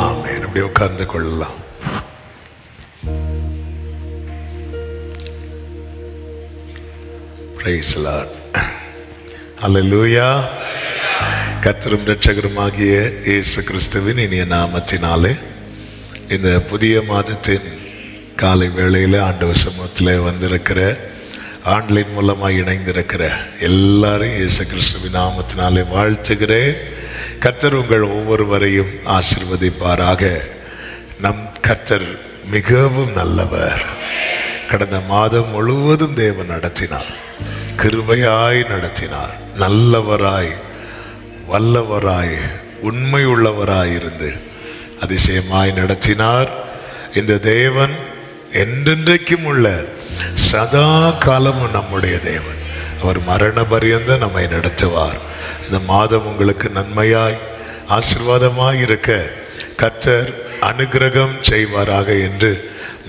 ஆமென். அப்படியே உட்கார்ந்து கொள்ளலாம். Praise the Lord. Hallelujah. கர்த்தரும் இரட்சகருமாகிய இயேசு கிறிஸ்துவின் இனிய நாமத்தினாலே இந்த புதிய மாதத்தின் காலை வேளையில் ஆண்டவர் சமூகத்தில் வந்திருக்கிற ஆன்லைன் மூலமாக இணைந்திருக்கிற எல்லாரும் இயேசு கிறிஸ்துவின் நாமத்தினாலே வாழ்த்துகிறேன். கர்த்தர் உங்கள் ஒவ்வொருவரையும் ஆசீர்வதிப்பாராக. நம் கர்த்தர் மிகவும் நல்லவர். கடந்த மாதம் முழுவதும் தேவன் நடத்தினார், கிருபையாய் நடத்தினார், நல்லவராய் வல்லவராய் உண்மை உள்ளவராய் இருந்து அதிசயமாய் நடத்தினார். இந்த தேவன் என்றென்றைக்கும் உள்ள சதா காலமும் நம்முடைய தேவன். அவர் மரண பரியந்த நம்மை நடத்துவார். இந்த மாதம் உங்களுக்கு நன்மையாய் ஆசீர்வாதமாய் இருக்க கர்த்தர் அனுக்கிரகம் செய்வாராக என்று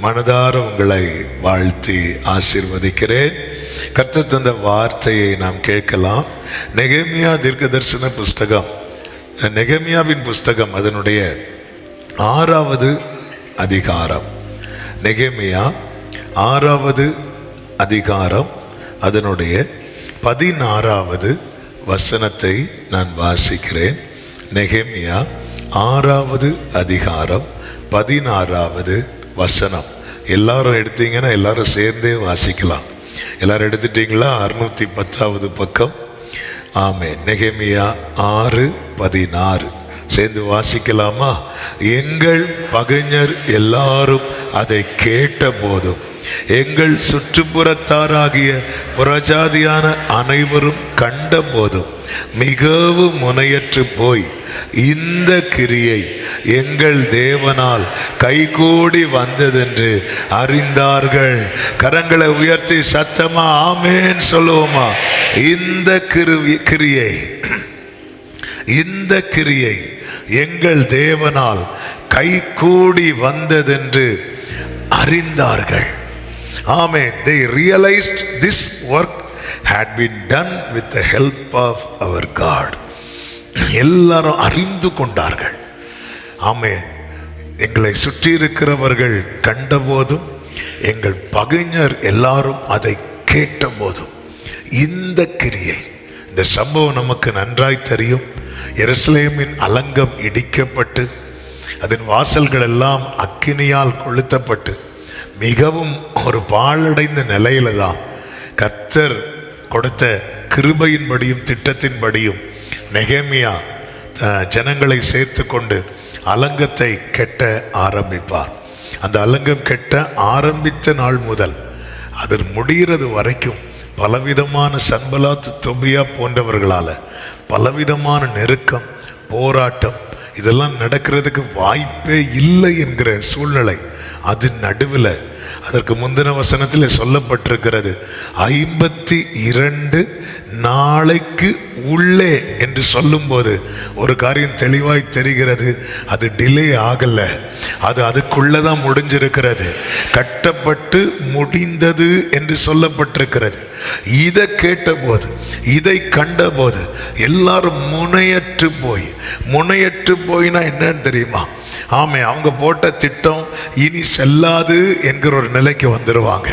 மனதார உங்களை வாழ்த்தி ஆசீர்வதிக்கிறேன். கர்த்தர் தந்த வார்த்தையை நாம் கேட்கலாம். நெகேமியா தீர்க்கதரிசன புஸ்தகம், நெகேமியாவின் புஸ்தகம் அதனுடைய 6வது அதிகாரம். நெகேமியா 6வது அதிகாரம் அதனுடைய 16வது வசனத்தை நான் வாசிக்கிறேன். நெகேமியா 6வது அதிகாரம் 16வது வசனம். எல்லாரும் எடுத்தீங்கன்னா எல்லாரும் சேர்ந்தே வாசிக்கலாம். எல்லாரும் எடுத்துட்டீங்களா? 610வது பக்கம். ஆமென். நெகேமியா 6:16 சேர்ந்து வாசிக்கலாமா? எங்கள் பகைஞர் எல்லாரும் அதை கேட்ட போதும் எங்கள் சுற்றுப்புறத்தாராகிய புறஜாதியான அனைவரும் கண்ட போதும் மிகவும் முனையற்று போய் இந்த கிரியை எங்கள் தேவனால் கைகூடி வந்ததென்று அறிந்தார்கள். கரங்களை உயர்த்தி சத்தமா ஆமென் சொல்லுவோமா? இந்த கிரியை எங்கள் தேவனால் கைகூடி வந்ததென்று அறிந்தார்கள். Amen. They realized this work had been done with the help of our God. எல்லாரும் அறிந்து கொண்டார்கள். ஆமென். எங்களை சுற்றி இருக்கிறவர்கள் கண்டபோதும் எங்கள் பகைஞர் எல்லாரும் அதை கேட்ட போதும் இந்த கிரியை, இந்த சம்பவம் நமக்கு நன்றாய் தெரியும். எருசலேமின் அலங்கம் இடிக்கப்பட்டு அதன் வாசல்கள் எல்லாம் அக்கினியால் கொளுத்தப்பட்டு மிகவும் ஒரு பாழடைந்த நிலையில தான் கர்த்தர் கொடுத்த கிருபையின்படியும் திட்டத்தின்படியும் நெகேமியா ஜனங்களை சேர்த்து கொண்டு அலங்கத்தை கெட்ட ஆரம்பிப்பார். அந்த அலங்கம் கெட்ட ஆரம்பித்த நாள் முதல் அது முடிகிறது வரைக்கும் பலவிதமான சன்பலாத் தொபியா போன்றவர்களால பலவிதமான நெருக்கம், போராட்டம் இதெல்லாம் நடக்கிறதுக்கு வாய்ப்பே இல்லை என்கிற சூழ்நிலை. அது நடுவில் அதற்கு முந்தின வசனத்தில் சொல்லப்பட்டிருக்கிறது 52 நாளைக்கு உள்ளே என்று சொல்லும்போது ஒரு காரியம் தெளிவாய் தெரிகிறது. அது டிலே ஆகல, அது அதுக்குள்ளதான் முடிஞ்சிருக்கிறது. கட்டப்பட்டு முடிந்தது என்று சொல்லப்பட்டிருக்கிறது. இதை கேட்டபோது, இதை கண்டபோது எல்லாரும் முனையற்று போயினா என்னன்னு தெரியுமா? ஆமே, அவங்க போட்ட திட்டம் இனி செல்லாது என்கிற ஒரு நிலைக்கு வந்துடுவாங்க.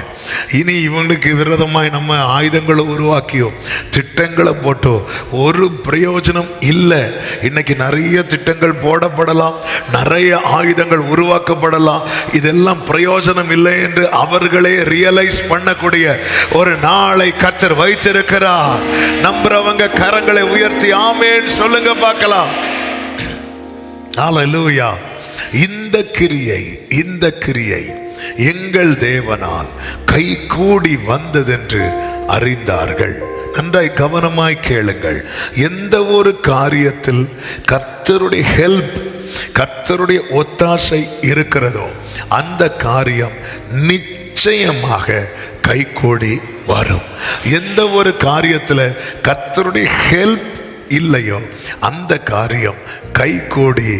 இனி இவனுக்கு விரோதமாய் நம்ம ஆயுதங்களை உருவாக்கியோ திட்டங்களை போட்டோ ஒரு பிரயோஜனம் இல்லை. இன்னைக்கு நிறைய திட்டங்கள் போடப்படலாம், நிறைய ஆயுதங்கள் உருவாக்கப்படலாம், இதெல்லாம் பிரயோஜனம் இல்லை என்று அவர்களே ரியலைஸ் பண்ணக்கூடிய ஒரு நாளை கர்த்தர் வைத்திருக்கிறார். நம்புறவங்க கரங்களை உயர்த்தி ஆமென் சொல்லுங்க பார்க்கலாம். ஹல்லேலூயா. இந்த கிரியை எங்கள் தேவனால் கைகூடி வந்ததென்று அறிந்தார்கள். நன்றாய் கவனமாய் கேளுங்கள். எந்த ஒரு காரியத்தில் கர்த்தருடைய ஹெல்ப், கர்த்தருடைய ஒத்தாசை இருக்கிறதோ அந்த காரியம் நிச்சயமாக கைகூடி வரும். எந்த ஒரு காரியத்தில் கர்த்தருடைய ஹெல்ப் இல்லையோ அந்த காரியம் கைகூடி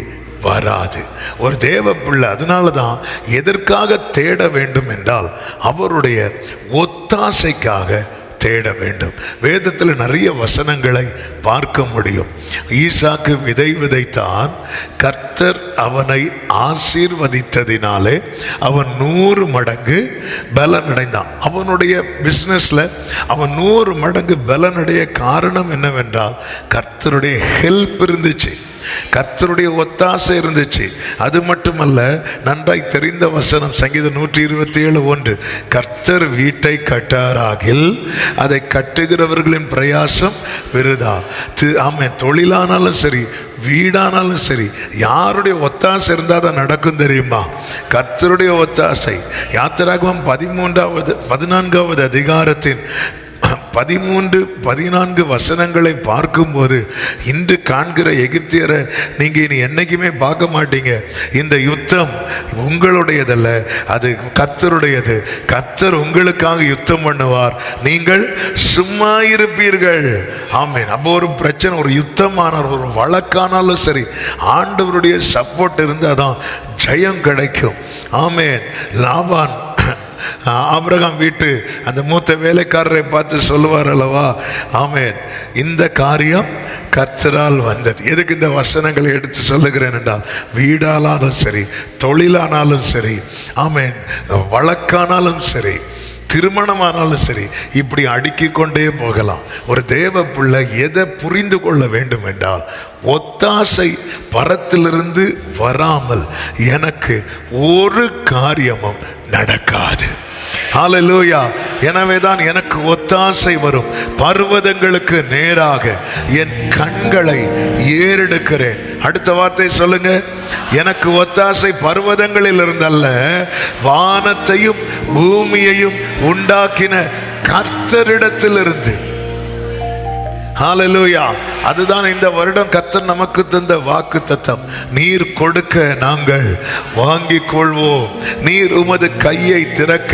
வராது. ஒரு தேவ பிள்ளை அதனால தான் எதற்காக தேட வேண்டும் என்றால் அவருடைய ஒத்தாசைக்காக தேட வேண்டும். வேதத்தில் நிறைய வசனங்களை பார்க்க முடியும். ஈசாக்கு விதை விதைத்தான். கர்த்தர் அவனை ஆசீர்வதித்ததினாலே அவன் 100 மடங்கு பலன் அடைந்தான். அவனுடைய பிஸ்னஸ்ல அவன் 100 மடங்கு பலனடைய காரணம் என்னவென்றால் கர்த்தருடைய ஹெல்ப் இருந்துச்சு, கர்த்தருடைய ஒத்தாசை இருந்துச்சு. அது மட்டுமல்ல, நன்றாய் தெரிந்த வசனம் சங்கீதம் 127:1, கர்த்தர் வீட்டை கட்டாராகில் அதை கட்டுகிறவர்களின் பிரயாசம் விருதா. ஆமென். தொழிலானாலும் சரி, வீடானாலும் சரி, யாருடைய ஒத்தாசை இருந்தால் தான் நடக்கும் தெரியுமா? கர்த்தருடைய ஒத்தாசை. யாத்திராகமம் 14வது அதிகாரத்தின் 13-14 வசனங்களை பார்க்கும்போது இன்று காண்கிற எகிப்தியரை நீங்க இனி என்னைக்குமே பார்க்க மாட்டீங்க. இந்த யுத்தம் உங்களுடையதல்ல, அது கர்த்தருடையது. கர்த்தர் உங்களுக்காக யுத்தம் பண்ணுவார், நீங்கள் சும்மா இருப்பீர்கள். ஆமென். அப்போ ஒரு பிரச்சனை, ஒரு யுத்தமானாலும் ஒரு வழக்கானாலும் சரி, ஆண்டவருடைய சப்போர்ட் இருந்தால் தான் ஜெயம் கிடைக்கும். ஆமென். லாபான் ஆபிரகாம் வீட்டு அந்த மூத்த வேலைக்காரரை பார்த்து சொல்லுவார் அல்லவா, ஆமென், இந்த காரியம் கர்த்தரால் வந்தது. எதுக்கு இந்த வசனங்களை எடுத்து சொல்லுகிறேன் என்றால், வீடானாலும் சரி, தொழிலானாலும் சரி, ஆமென், வழக்கானாலும் சரி, திருமணமானாலும் சரி, இப்படி அடுக்கிக் கொண்டே போகலாம். ஒரு தேவ பிள்ளை எதை புரிந்து கொள்ள வேண்டும் என்றால், ஒத்தாசை பரத்திலிருந்து வராமல் எனக்கு ஒரு காரியமும் நடக்காது. ஹல்லேலூயா. எனவேதான் எனக்கு ஒத்தாசை வரும். பர்வதங்களுக்கு நேராக என் கண்களை ஏறெடுக்கிறேன். அடுத்த வார்த்தை சொல்லுங்க. எனக்கு ஒத்தாசை பர்வதங்களில் இருந்தல்ல, வானத்தையும் பூமியையும் உண்டாக்கின கர்த்தரிடத்திலிருந்து. ஹல்லேலூயா. அதுதான் இந்த வருடம் கர்த்தர் நமக்கு தந்த வாக்குத்தத்தம். நீர் கொடுக்க நாங்கள் வாங்கிக் கொள்வோம், நீர் உமது கையை திறக்க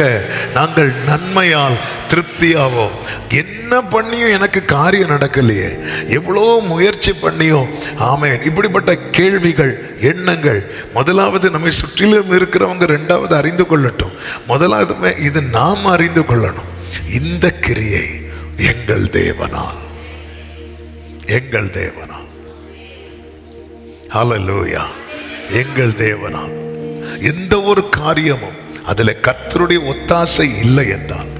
நாங்கள் நன்மையால் திருப்தியாவோம். என்ன பண்ணியும் எனக்கு காரியம் நடக்கலையே, எவ்வளோ முயற்சி பண்ணியும். ஆமென். இப்படிப்பட்ட கேள்விகள், எண்ணங்கள் முதலாவது நம்மை சுற்றிலும் இருக்கிறவங்க ரெண்டாவது அறிந்து கொள்ளட்டும். முதலாவது இது நாம் அறிந்து கொள்ளணும். இந்த கிரியை எங்கள் தேவனால், எங்கள் தேவனால். ஹல்லேலூயா. எங்கள் தேவனால் எந்த ஒரு காரியமும் அதில் கர்த்தருடைய ஒத்தாசை இல்லை என்றால்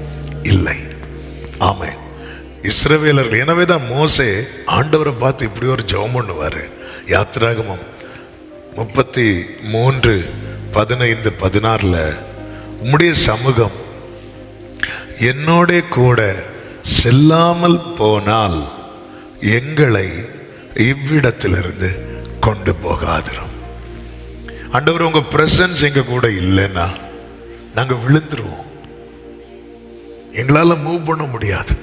இல்லை. ஆமென். இஸ்ரவேலர்கள், எனவேதான் மோசே ஆண்டவரை பார்த்து இப்படி ஒரு ஜெபம் பண்ணுவாரு. யாத்திராகமம் 33:15-16 உம்முடைய சமூகம் என்னோட கூட செல்லாமல் போனால் எங்களை இவ்விடத்திலிருந்து கொண்டு போகாதிரும். ஆண்டவர், உங்க பிரசன்ஸ் எங்க கூட இல்லைன்னா நாங்க விழுந்துருவோம், எங்களால மூவ் பண்ண முடியாது.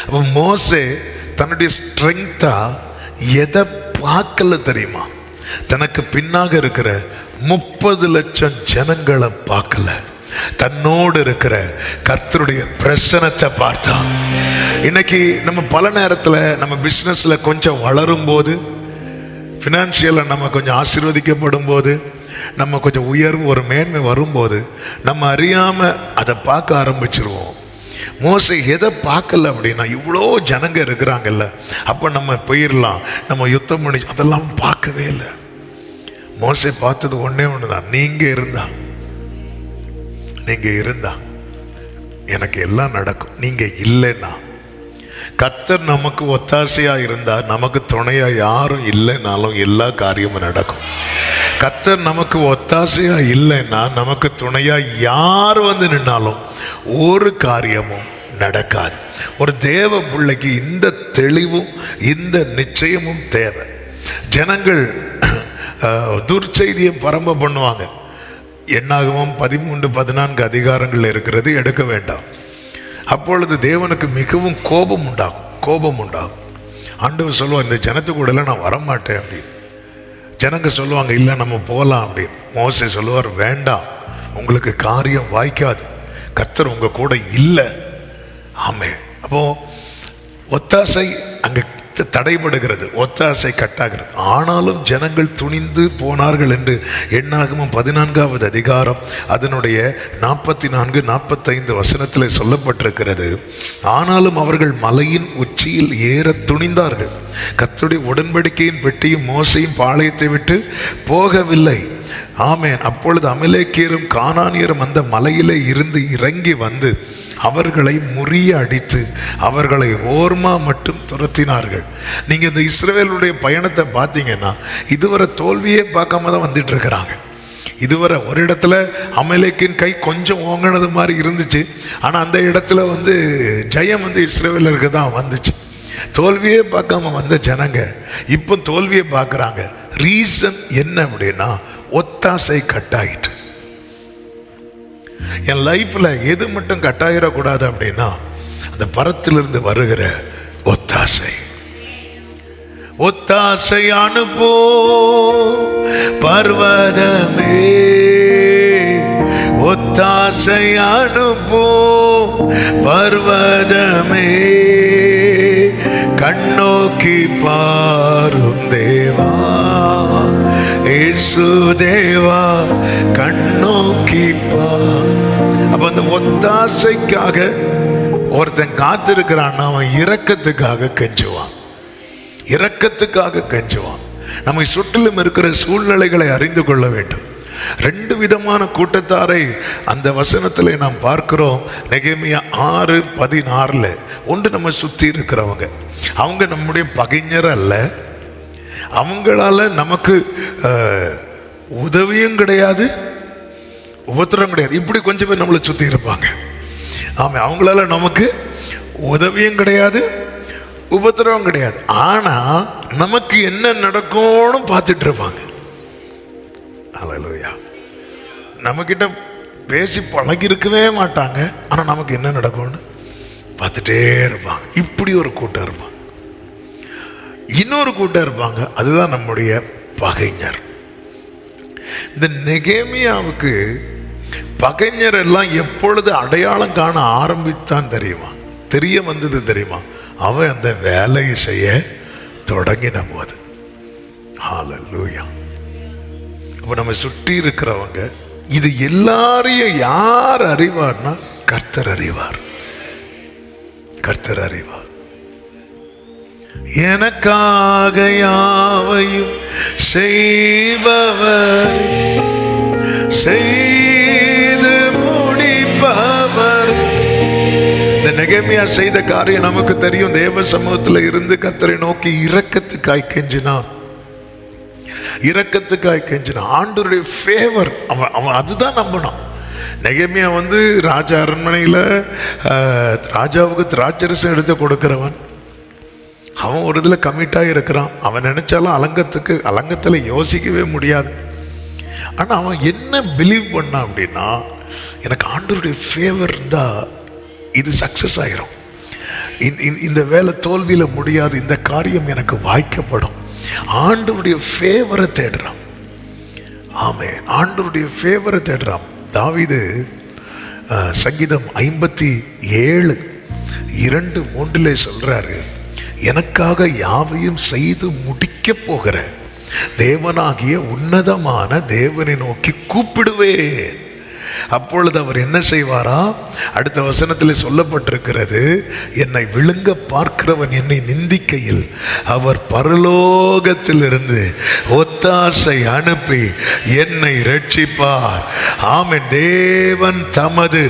அப்ப மோசே தன்னுடைய ஸ்ட்ரெங்தா எதை பார்க்கல தெரியுமா? தனக்கு பின்னாக இருக்கிற 30 லட்சம் ஜனங்களை பார்க்கல, தன்னோடு இருக்கிற கர்த்தருடைய பிரசன்னத்தை பார்த்தான். இன்னைக்கு நம்ம பல நேரத்தில் நம்ம பிஸ்னஸ்ல கொஞ்சம் வளரும் போது, ஃபினான்ஷியலாக நம்ம கொஞ்சம் ஆசீர்வதிக்கப்படும் போது, நம்ம கொஞ்சம் உயர்வு, ஒரு மேன்மை வரும்போது நம்ம அறியாம அதை பார்க்க ஆரம்பிச்சிருவோம். மோசே எதை பார்க்கல அப்படின்னா, இவ்வளோ ஜனங்க இருக்கிறாங்கல்ல, அப்போ நம்ம போயிடலாம், நம்ம யுத்தம் பண்ணி, அதெல்லாம் பார்க்கவே இல்லை. மோசே பார்த்தது ஒன்னே ஒண்ணுதான், நீங்க இருந்தா எனக்கு எல்லாம் நடக்கும். நீங்க இல்லைன்னா, கர்த்தர் நமக்கு ஒத்தாசையா இருந்தா, நமக்கு துணையா யாரும் இல்லைனாலும் எல்லா காரியமும் நடக்கும். கர்த்தர் நமக்கு ஒத்தாசையா இல்லைன்னா, நமக்கு துணையா யார் வந்து நின்னாலும் ஒரு காரியமும் நடக்காது. ஒரு தேவ பிள்ளைக்கு இந்த தெளிவும் இந்த நிச்சயமும் தேவை. ஜனங்கள் துர்ச்செய்தியை பரம்ப பண்ணுவாங்க. என்னாகமம் 13-14 அதிகாரங்கள் இருக்கிறது, எடுக்க வேண்டாம். அப்பொழுது தேவனுக்கு மிகவும் கோபம் உண்டாகும். ஆண்டவர் சொல்லுவார், இந்த ஜனத்து கூட நான் வரமாட்டேன் அப்படின்னு. ஜனங்க சொல்லுவாங்க, இல்லை நம்ம போகலாம் அப்படின்னு. மோசே சொல்லுவார், வேண்டாம், உங்களுக்கு காரியம் வாய்க்காது, கர்த்தர் உங்க கூட இல்லை. ஆமே. அப்போ ஒத்தாசை அங்க தடைபடுகிறது, ஒத்தாசை கட்டாகிறது. ஆனாலும் ஜனங்கள் துணிந்து போனார்கள் என்று எண்ணாகமம் 14வது அதிகாரம் அதனுடைய 44-45 வசனத்தில் சொல்லப்பட்டிருக்கிறது. ஆனாலும் அவர்கள் மலையின் உச்சியில் ஏற துணிந்தார்கள். கர்த்தருடைய உடன்படிக்கையின் பெட்டியும் மோசையும் பாளையத்தை விட்டு போகவில்லை. ஆமென். அப்பொழுது அமலேக்கியரும் கானானியரும் அந்த மலையிலே இருந்து இறங்கி வந்து அவர்களை முறிய அடித்து அவர்களை ஓர்மா மட்டும் துரத்தினார்கள். நீங்க இந்த இஸ்ரவேலுடைய பயணத்தை பார்த்தீங்கன்னா இதுவரை தோல்வியே பார்க்காம தான் வந்துட்டு இருக்கிறாங்க. இதுவரை ஒரு இடத்துல அமலேக்கின் கை கொஞ்சம் ஓங்கினது மாதிரி இருந்துச்சு. ஆனால் அந்த இடத்துல ஜெயம் இஸ்ரவேலருக்கு தான் வந்துச்சு. தோல்வியே பார்க்காம வந்த ஜனங்க இப்போ தோல்வியை பார்க்குறாங்க. ரீசன் என்ன அப்படின்னா ஒத்தாசை கட்டாயிட்டு. என் லைஃப்ல எது மட்டும் கட்டாயிடக்கூடாது அப்படின்னா அந்த பரத்திலிருந்து வருகிற ஒத்தாசை. ஒத்தாசை அனுப்போ பர்வதமே, ஒத்தாசை அனுப்போ பர்வதமே, கண்ணோக்கி பாரும் தேவா, இயேசு தேவா கண்ணோக்கி பார். அப்ப அந்த ஒத்தாசைக்காக ஒருத்தன் காத்திருக்கிறான். அவன் இரக்கத்துக்காக கெஞ்சுவான், இரக்கத்துக்காக கெஞ்சுவான். நம்மை சுற்றிலும் இருக்கிற சூழ்நிலைகளை அறிந்து கொள்ள வேண்டும். 2 விதமான கூட்டத்தாரை அந்த வசனத்தில் நாம் பார்க்கிறோம். நெகேமியா 6:16. ஒன்று நம்ம சுற்றி இருக்கிறவங்க, அவங்க நம்முடைய பகைஞர் அல்ல, அவங்களால நமக்கு உதவியும் கிடையாது, உபத்திரம் கிடையாது. இப்படி கொஞ்சம் பேர் நம்மளை சுற்றி இருப்பாங்க. ஆமாம், அவங்களால நமக்கு உதவியும் கிடையாது, உபத்திரவம் கிடையாது. ஆனால் நமக்கு என்ன நடக்கும்னு பார்த்துட்டு இருப்பாங்க. அல்லேலூயா. நம்மக்கிட்ட பேசி பழகி இருக்கவே மாட்டாங்க, ஆனால் நமக்கு என்ன நடக்கும்னு பார்த்துட்டே இருப்பாங்க. இப்படி ஒரு கூட்டம் இருப்பாங்க. இன்னொரு கூட்டம் இருப்பாங்க, அதுதான் நம்முடைய பகைஞர். இந்த நெகேமியாவுக்கு பகைஞர் எல்லாம் எப்பொழுது அடையாளம் காண ஆரம்பித்தான் தெரியுமா, தெரிய வந்தது தெரியுமா? அவன் அந்த வேலையை செய்ய தொடங்கின போது. ஹல்லேலூயா. அப்போ நம்ம சுற்றி இருக்கிறவங்க இது எல்லாரையும் யார் அறிவார்னா கர்த்தர் அறிவார். கர்த்தர் அறிவார். எனக்காக யாவையும் செய்பவர், செய்து முடிப்பவர். இந்த நெகேமியா செய்த காரியம் நமக்கு தெரியும். தேவ சமூகத்தில் இருந்து கர்த்தரை நோக்கி இரக்கத்துக்காய் கெஞ்சினான், இரக்கத்துக்காய் கெஞ்சினான். ஆண்டவருடைய ஃபேவர் அவன் அதுதான் நம்பணும். நெகேமியா ராஜா அரண்மனையில் ராஜாவுக்கு திராட்சரசம் எடுத்து கொடுக்கிறவன். அவன் ஒரு இதில் கமிட்டாக இருக்கிறான். அவன் நினைச்சாலும் அலங்கத்தில் யோசிக்கவே முடியாது. ஆனால் அவன் என்ன பிலீவ் பண்ணான் அப்படின்னா, எனக்கு ஆண்டவருடைய ஃபேவர் இருந்தால் இது சக்ஸஸ் ஆகிரும், இந்த வேலை தோல்வியில் முடியாது, இந்த காரியம் எனக்கு வாய்க்கப்படும். ஆண்டவருடைய ஃபேவரை தேடுறான். ஆமென். ஆண்டவருடைய ஃபேவரை தேடுறான். தாவீது சங்கீதம் 57:2-3 சொல்றாரு, எனக்காக யாவையும் செய்து முடிக்க போகிற தேவனாகிய உன்னதமான தேவனை நோக்கி கூப்பிடுவேன். அப்பொழுது அவர் என்ன செய்வாரா? அடுத்த வசனத்தில் சொல்லப்பட்டிருக்கிறது, என்னை விழுங்க பார்க்கிறவன் என்னை நிந்திக்கையில் அவர் பரலோகத்திலிருந்து ஒத்தாசை அனுப்பி என்னை ரட்சிப்பார். ஆமென். தேவன் தமது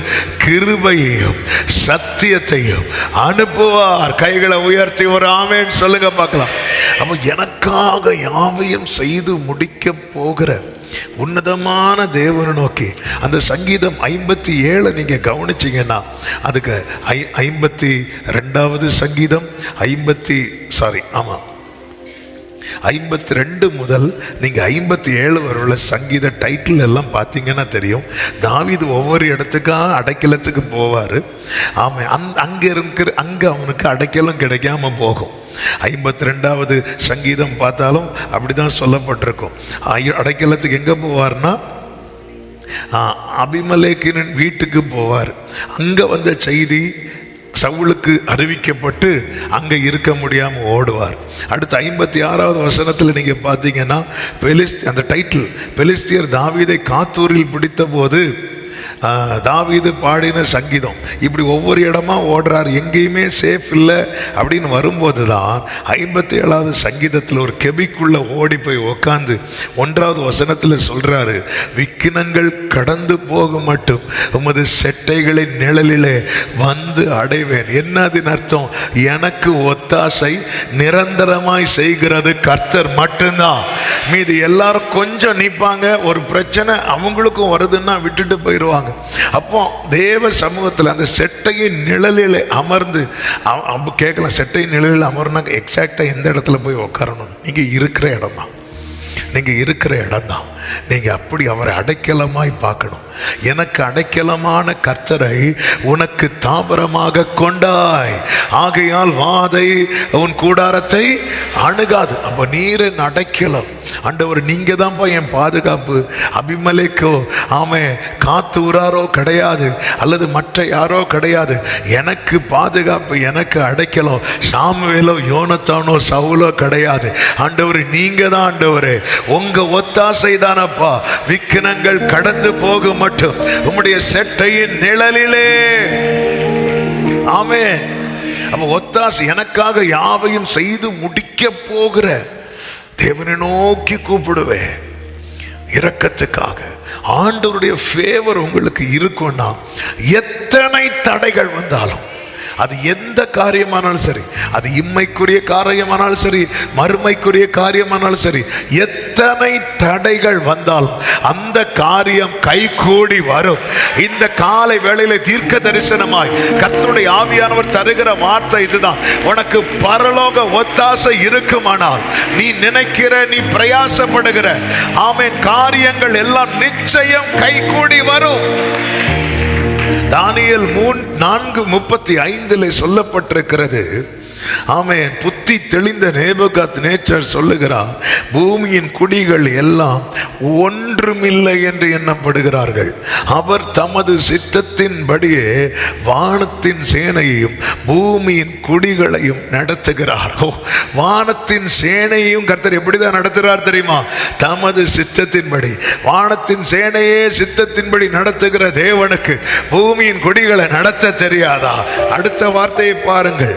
கிருபையையும் சத்தியத்தையும் அனுப்புவார். கைகளை உயர்த்தி ஒரு ஆமென் சொல்லுங்க பார்க்கலாம். அப்போ எனக்காக யாவையும் செய்து முடிக்க போகிற உன்னதமான தேவனை நோக்கி. அந்த சங்கீதம் 57 நீங்க கவனிச்சீங்கன்னா அதுக்கு 52வது சங்கீதம் 52 முதல் நீங்க 57 வரை சங்கீத டைட்டில் எல்லாம் பார்த்தீங்கன்னா தெரியும். தாவீது ஒவ்வொரு இடத்துக்கா அடைக்கலத்துக்கு போவார். ஆமாம், அங்கே அவனுக்கு அடைக்கலம் கிடைக்காம போகும். 52வது சங்கீதம் பார்த்தாலும் அப்படிதான் சொல்லப்பட்டிருக்கும். அடைக்கலத்துக்கு எங்கே போவார்னா அபிமெலேக்கின் வீட்டுக்கு போவார். அங்கே வந்த செய்தி சவுலுக்கு அறிவிக்கப்பட்டு அங்கே இருக்க முடியாமல் ஓடுவார். அடுத்து 56வது வசனத்தில் நீங்கள் பார்த்தீங்கன்னா அந்த டைட்டில், பெலிஸ்தியர் தாவீதை காத்தூரில் பிடித்த போது தாவீது பாடின சங்கீதம். இப்படி ஒவ்வொரு இடமா ஓடுறார், எங்கேயுமே சேஃப் இல்லை அப்படின்னு வரும்போது தான் 57வது சங்கீதத்தில் ஒரு கெபிக்குள்ள ஓடி போய் உக்காந்து 1வது வசனத்தில் சொல்றாரு, விக்கினங்கள் கடந்து போக மட்டும் உமது செட்டைகளின் நிழலிலே வந்து அடைவேன். என்னதின் அர்த்தம்? எனக்கு ஒத்தாசை நிரந்தரமாய் செய்கிறது கர்த்தர் மட்டும்தான். மீது எல்லாரும் கொஞ்சம் நிற்பாங்க, ஒரு பிரச்சனை அவங்களுக்கும் வருதுன்னா விட்டுட்டு போயிடுவாங்க. அப்போ தேவ சமூகத்தில் அந்த செட்டையின் நிழலில் அமர்ந்து கேட்கலாம், செட்டையின் நிழலில் அமர்னா எக்ஸாக்டா எந்த இடத்துல போய் உட்காரணும்? நீங்க இருக்கிற இடம் தான், நீங்க இருக்கிற இடம் தான். நீங்க அப்படி அவரை அடைக்கலமாய் பார்க்கணும். எனக்கு அடைக்கலமான கர்த்தரை உனக்கு தாபரமாக கொண்டாய், ஆகையால் வாதை உன் கூடாரத்தை அணுகாது. அப்ப நீரின் அடைக்கலம் ஆண்டவர், நீங்க தான்ப்பா என் பாதுகாப்பு. அபிமலேக்கோ காத்தூராரோ கிடையாது, அல்லது மற்ற யாரோ கிடையாது. எனக்கு பாதுகாப்பு, எனக்கு அடைக்கலம் சாமுவேலோ யோனத்தானோ சவுலோ கிடையாது. ஆண்டவர் நீங்க தான். ஆண்டவரே உங்க ஒத்தாசை தானப்பா விக்கினங்கள் கடந்து போக மட்டும் உம்முடைய செட்டையின் நிழலிலே. ஆமென். அப்ப ஒத்தாசை எனக்காக யாவையும் செய்து முடிக்க போகிற தேவனை நோக்கி கூப்பிடுவேன். இரக்கத்துக்காக ஆண்டவருடைய ஃபேவர் உங்களுக்கு இருக்கும்னா எத்தனை தடைகள் வந்தாலும், அது எந்த காரியமானாலும் சரி, அது இம்மைக்குரிய காரியமானாலும் சரி, மறுமைக்குரிய காரியமானாலும் சரி, எத்தனை தடைகள் வந்தாலும் அந்த காரியம் கைகூடி வரும். இந்த காலை வேளையில தீர்க்க தரிசனமாய் கர்த்தருடைய ஆவியானவர் தருகிற வார்த்தை இதுதான். உனக்கு பரலோக ஒத்தாசை இருக்குமானால், நீ நினைக்கிற, நீ பிரயாசப்படுகிற காரியங்கள் எல்லாம் நிச்சயம் கைகூடி வரும். தானியேல் 4:35 சொல்லப்பட்டிருக்கிறது. புத்தி தெளிந்த நேபுகாத்நேச்சர் சொல்லுகிறார், பூமியின் குடிகள் எல்லாம் ஒன்றுமில்லை என்று எண்ணப்படுகிறார்கள். அவர் தமது சித்தத்தின்படியே வானத்தின் சேனையையும் பூமியின் குடிகளையும் நடத்துகிறார். வானத்தின் சேனையையும் கர்த்தர் எப்படிதான் நடத்துகிறார் தெரியுமா? தமது சித்தத்தின்படி. வானத்தின் சேனையே சித்தத்தின்படி நடத்துகிற தேவனுக்கு பூமியின் குடிகளை நடத்த தெரியாதா? அடுத்த வார்த்தையை பாருங்கள்.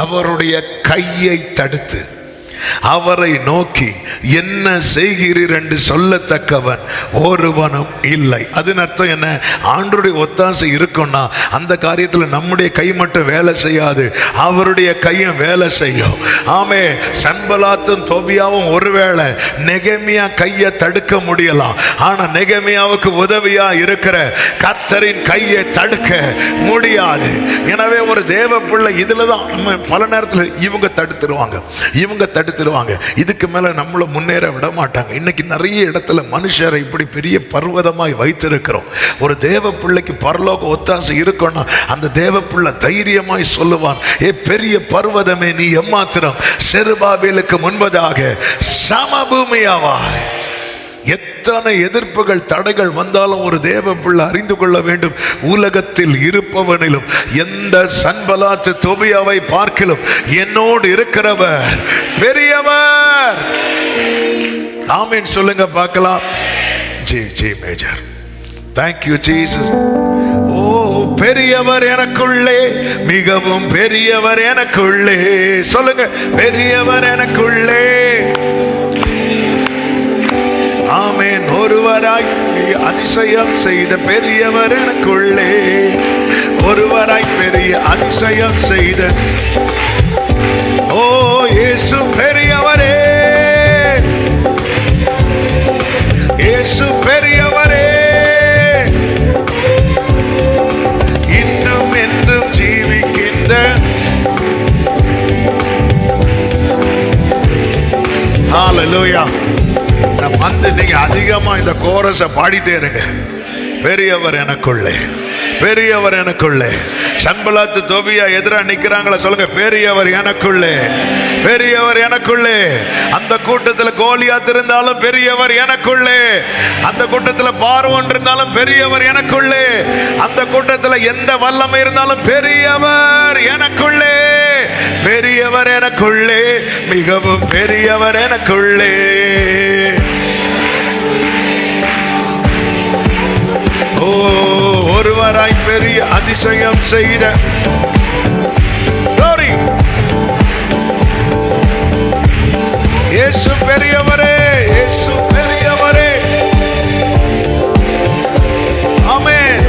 அவருடைய கையை தடுத்து அவரை நோக்கி என்ன செய்கிறீர் என்று சொல்லத்தக்கவன் ஒருவனும் இல்லை. அதன் அர்த்தம் என்ன? ஆண்டவருடைய ஒத்தாசை இருக்கும்னா அந்த காரியத்தில் நம்முடைய கை மட்டும் வேலை செய்யாது, அவருடைய கையும் வேலை செய்யும். சன்பலாத்தும் தோபியாவும் ஒருவேளை நெகேமியா கையை தடுக்க முடியலாம், ஆனா நெகேமியாவுக்கு உதவியா இருக்கிற கர்த்தரின் கையை தடுக்க முடியாது. எனவே ஒரு தேவ பிள்ளை இதுலதான் பல நேரத்தில் இவங்க தடுத்துருவாங்க. இதுக்கு மேல நம்மள முன்னேற விட மாட்டாங்க. இன்னைக்கு நிறைய இடத்துல மனுஷரை இப்படி பெரிய பர்வதமாய் வைத்திருக்கிறோம். ஒரு தேவ பிள்ளைக்கு பரலோக ஒத்தாசை இருக்கும்னா அந்த தேவ பிள்ளை தைரியமாய் சொல்லுவான், பெரிய பர்வதமே நீ எம்மாத்திரம் செருபாபேலுக்கு முன்பதாக சமபூமியாவாய். எத்தனை எதிர்ப்புகள் தடைகள் வந்தாலும் ஒரு தேவ பிள்ளை அறிந்து கொள்ள வேண்டும், உலகத்தில் இருப்பவனிலும் எந்த சன்பலாத்து தோபியாவை பார்க்கிலும் என்னோடு இருக்கிறவர் பெரியவர். ஆமென் சொல்லுங்க பார்க்கலாம். G major. Thank you Jesus. ஓ பெரியவர் எனக்குள்ளே, மிகவும் பெரியவர் எனக்குள்ளே. சொல்லுங்க, பெரியவர் எனக்குள்ளே. ஆமென். ஒருவராய் அதிசயம் செய்த பெரியவர் எனக்குள்ளே, ஒருவராய் பெரிய அதிசயம் செய்த ஓ இயேசு பெரியவரே, இயேசு பெரியவரே, இன்னும் என்றும் ஜீவிக்கின்ற. ஹல்லேலூயா. வந்து நீங்க அதிகமா இந்த கோரஸை பாடிட்டே இருங்க. பெரியவர் எனக்குள்ளே, பெரியவர் எனக்குள்ளே. சன்பலாத்து தோபியா எதிரா நிக்கிறாங்களா? சொல்லுங்க, பெரியவர் எனக்குள்ளே, பெரியவர் எனக்குள்ளே. அந்த கூட்டத்தில் கோலியாத் இருந்தாலும் பெரியவர் எனக்குள்ளே, அந்த கூட்டத்தில் பார்வோன் இருந்தாலும் பெரியவர் எனக்குள்ளே, அந்த கூட்டத்தில் எந்த வல்லமை இருந்தாலும் பெரியவர் எனக்குள்ளே, பெரியவர் எனக்குள்ளே, மிகவும் பெரியவர் எனக்குள்ளே. ஓ, ஒருவராய் பெரிய அதிசயம் செய்த இயேசு பெரியவரே, இயேசு பெரியவரே. ஆமென்.